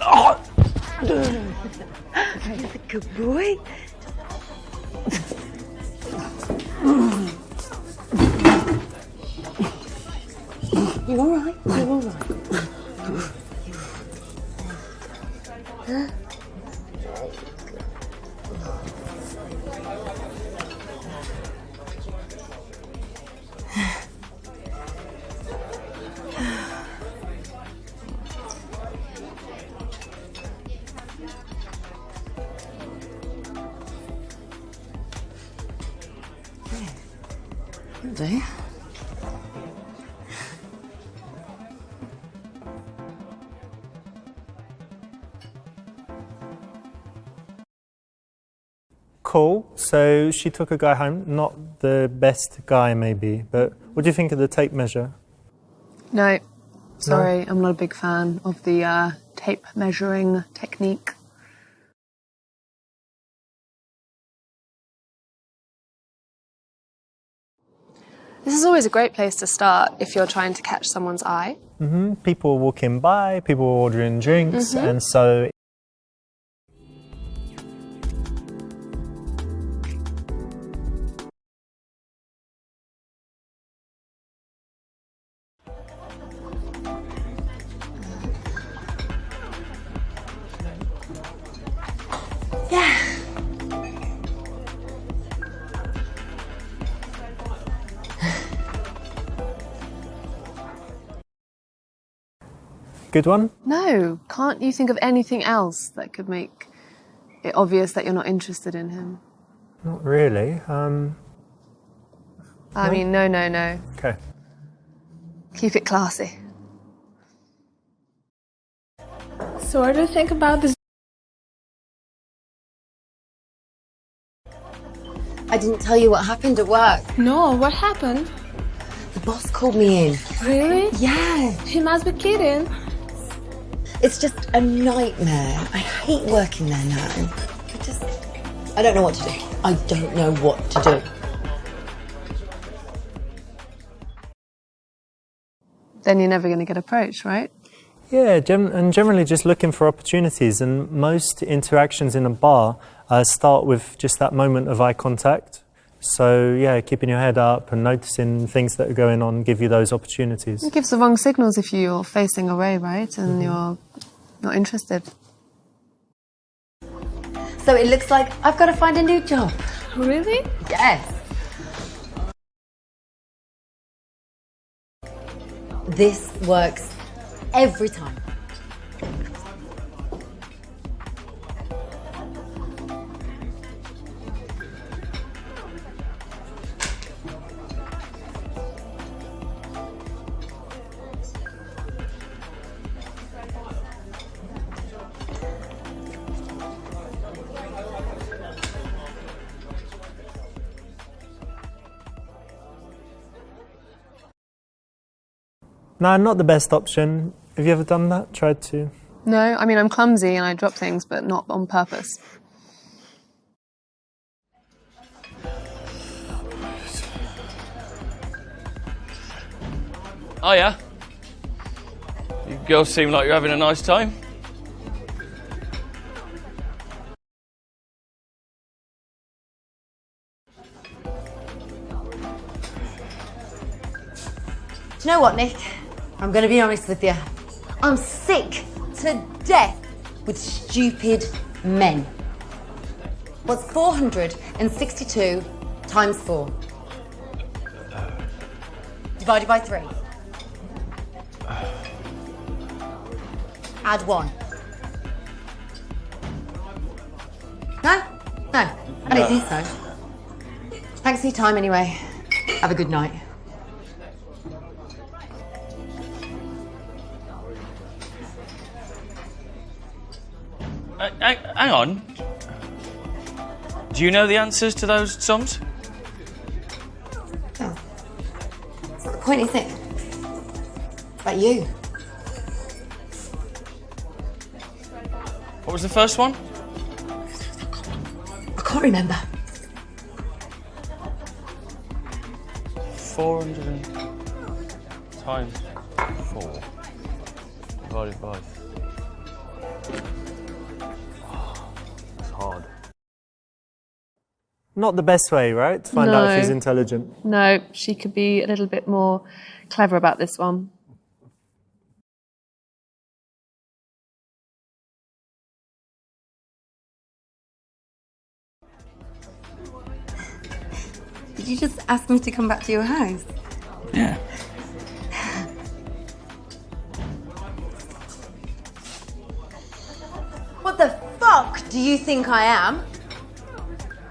Speaker 8: Oh!
Speaker 6: He's a good boy. You all right? You're all right. Do.
Speaker 4: Cool. So she took a guy home, not the best guy maybe, but what do you think of the tape measure?
Speaker 5: No, sorry, I'm not a big fan of the tape measuring technique. This is always a great place to start if you're trying to catch someone's eye.
Speaker 4: People were walking by, people were ordering drinks, and so...
Speaker 6: Yeah.
Speaker 4: Good one?
Speaker 5: No, can't you think of anything else that could make it obvious that you're not interested in him?
Speaker 4: Not really.
Speaker 5: I mean, no.
Speaker 4: Okay.
Speaker 5: Keep it classy.
Speaker 7: So what do you think about this
Speaker 6: I didn't tell you what happened at work.
Speaker 7: No, what happened?
Speaker 6: The boss called me in.
Speaker 7: Really?
Speaker 6: Yeah.
Speaker 7: He must be kidding.
Speaker 6: It's just a nightmare. I hate working there now. I don't know what to do. I don't know what to do.
Speaker 5: Then you're never going to get approached, right?
Speaker 4: Yeah, and generally just looking for opportunities. And most interactions in a bar start with just that moment of eye contact. So yeah, keeping your head up and noticing things that are going on give you those opportunities.
Speaker 5: It gives the wrong signals if you're facing away, right? And you're not interested.
Speaker 6: So it looks like I've got to find a new job.
Speaker 7: Really?
Speaker 6: Yes. This works every time.
Speaker 4: No, not the best option. Have you ever done that? Tried to?
Speaker 5: No, I mean, I'm clumsy and I drop things, but not on purpose.
Speaker 8: Oh yeah? You girls seem like you're having a nice time.
Speaker 6: Do you know what, Nick? I'm going to be honest with you. I'm sick to death with stupid men. What's 462 times 4? Divided by 3. Add 1. No? No. I don't think so. Thanks for your time anyway. Have a good night.
Speaker 8: Hang on. Do you know the answers to those sums?
Speaker 6: Oh. That's not the point, is it? It's about you.
Speaker 8: What was the first one?
Speaker 6: I can't remember.
Speaker 8: 400 times 4 divided by 3. It's hard.
Speaker 4: Not the best way, right? To find out if he's intelligent.
Speaker 5: No, she could be a little bit more clever about this one.
Speaker 6: Did you just ask me to come back to your house?
Speaker 8: Yeah.
Speaker 6: What the fuck do you think I am? Do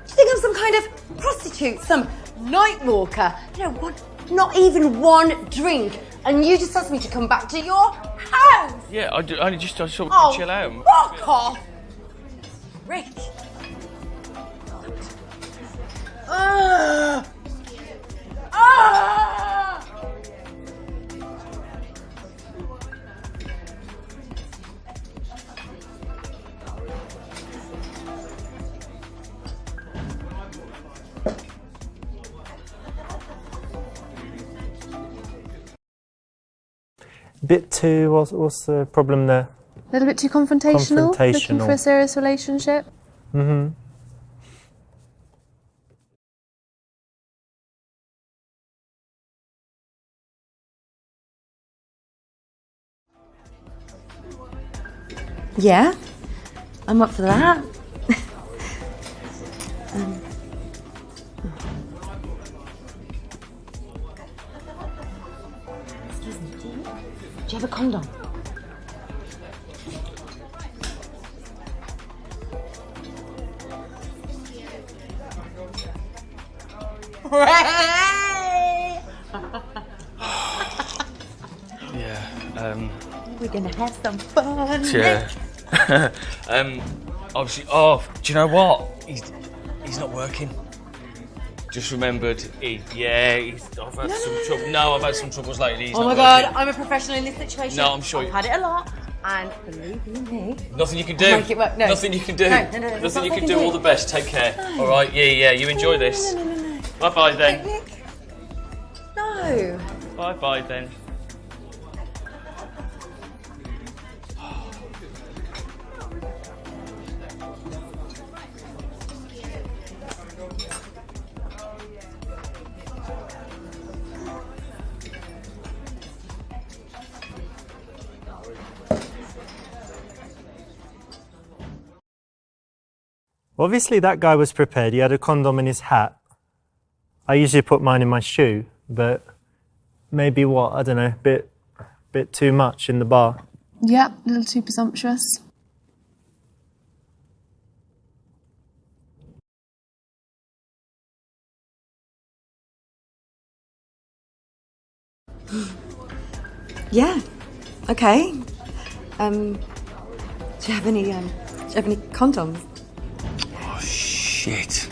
Speaker 6: you think I'm some kind of prostitute, some night walker? You know, not even one drink, and you just asked me to come back to your house?
Speaker 8: Yeah, I just thought we
Speaker 6: Oh,
Speaker 8: could chill out.
Speaker 6: fuck off! Rick. Ah!
Speaker 4: Bit too, what's the problem there?
Speaker 5: A little bit too confrontational. Looking
Speaker 4: Confrontational.
Speaker 5: for a serious relationship.
Speaker 4: Mm-hmm.
Speaker 6: Yeah, I'm up for that. Excuse me, do you have a condom?
Speaker 8: Yeah.
Speaker 6: We're gonna have some fun.
Speaker 8: Yeah. Obviously. Oh, do you know what? He's not working. Just remembered, I've had some trouble. No, I've had some troubles lately. He's
Speaker 6: Oh my
Speaker 8: not
Speaker 6: god,
Speaker 8: working.
Speaker 6: I'm a professional in this situation.
Speaker 8: No, I'm sure
Speaker 6: I've had it a lot, and believe you me,
Speaker 8: Nothing you can do.
Speaker 6: I'll make it work. No.
Speaker 8: Nothing you can do.
Speaker 6: No,
Speaker 8: Nothing you can do.
Speaker 6: do.
Speaker 8: All the best. Take care. All right. Yeah. You enjoy this.
Speaker 6: No.
Speaker 8: Bye then.
Speaker 6: Nick. No.
Speaker 8: Bye then.
Speaker 4: Obviously, that guy was prepared. He had a condom in his hat. I usually put mine in my shoe, but maybe what? I don't know, bit too much in the bar.
Speaker 5: Yep, a little too presumptuous.
Speaker 6: Yeah. Okay. Do you have any condoms?
Speaker 8: Oh shit.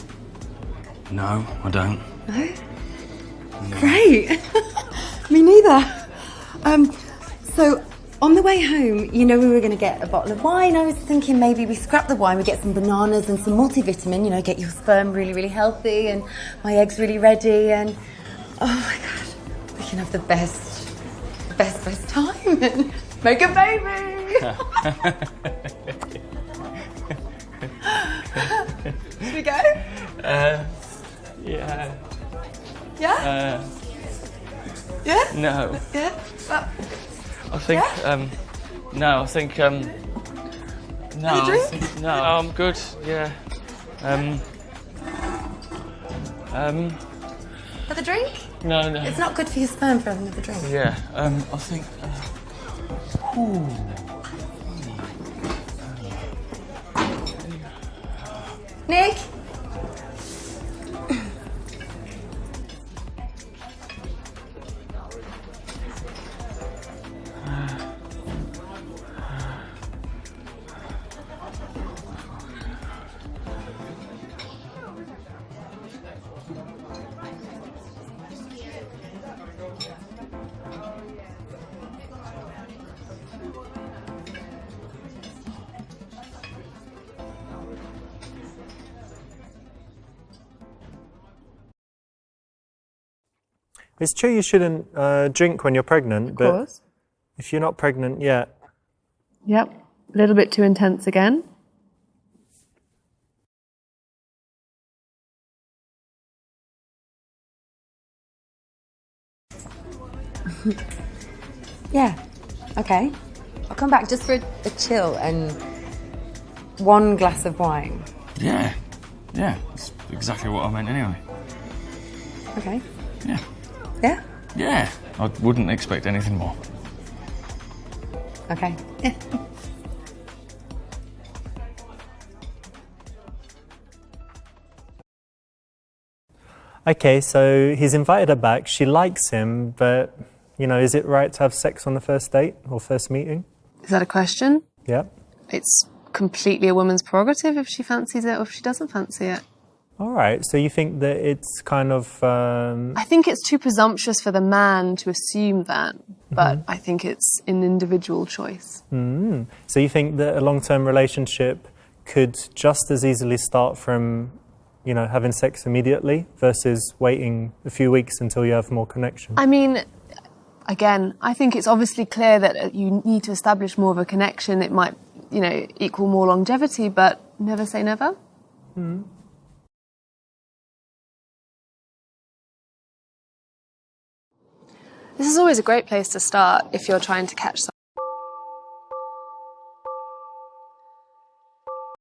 Speaker 8: No, I don't.
Speaker 6: No? Great. Me neither. So on the way home, you know we were going to get a bottle of wine. I was thinking maybe we scrap the wine, we get some bananas and some multivitamin, you know, get your sperm really, really healthy and my eggs really ready and oh my god, we can have the best time and make a baby. Should we go?
Speaker 8: Yeah.
Speaker 6: Yeah? Yeah?
Speaker 8: No.
Speaker 6: Yeah? Well,
Speaker 8: I think. No, I think. No.
Speaker 6: Have a drink?
Speaker 8: No, I'm good. Yeah.
Speaker 6: Another drink?
Speaker 8: No.
Speaker 6: It's not good for your sperm for another drink.
Speaker 8: Yeah. I think.
Speaker 6: Nick?
Speaker 4: It's true you shouldn't drink when you're pregnant,
Speaker 5: Of
Speaker 4: but
Speaker 5: course.
Speaker 4: if you're not pregnant yet,
Speaker 5: Yep, a little bit too intense again.
Speaker 6: Yeah. Okay. I'll come back just for a chill and one glass of wine.
Speaker 8: Yeah. That's exactly what I meant anyway.
Speaker 6: Okay.
Speaker 8: Yeah.
Speaker 6: Yeah?
Speaker 8: Yeah. I wouldn't expect anything more.
Speaker 6: Okay. Yeah.
Speaker 4: okay, so he's invited her back. She likes him, but, you know, is it right to have sex on the first date or first meeting?
Speaker 5: Is that a question?
Speaker 4: Yeah.
Speaker 5: It's completely a woman's prerogative if she fancies it or if she doesn't fancy it.
Speaker 4: All right, so you think that it's kind of...
Speaker 5: I think it's too presumptuous for the man to assume that, but I think it's an individual choice.
Speaker 4: So you think that a long-term relationship could just as easily start from, you know, having sex immediately versus waiting a few weeks until you have more connection?
Speaker 5: I mean, again, I think it's obviously clear that you need to establish more of a connection. It might, you know, equal more longevity, but never say never. This is always a great place to start if you're trying to catch someone.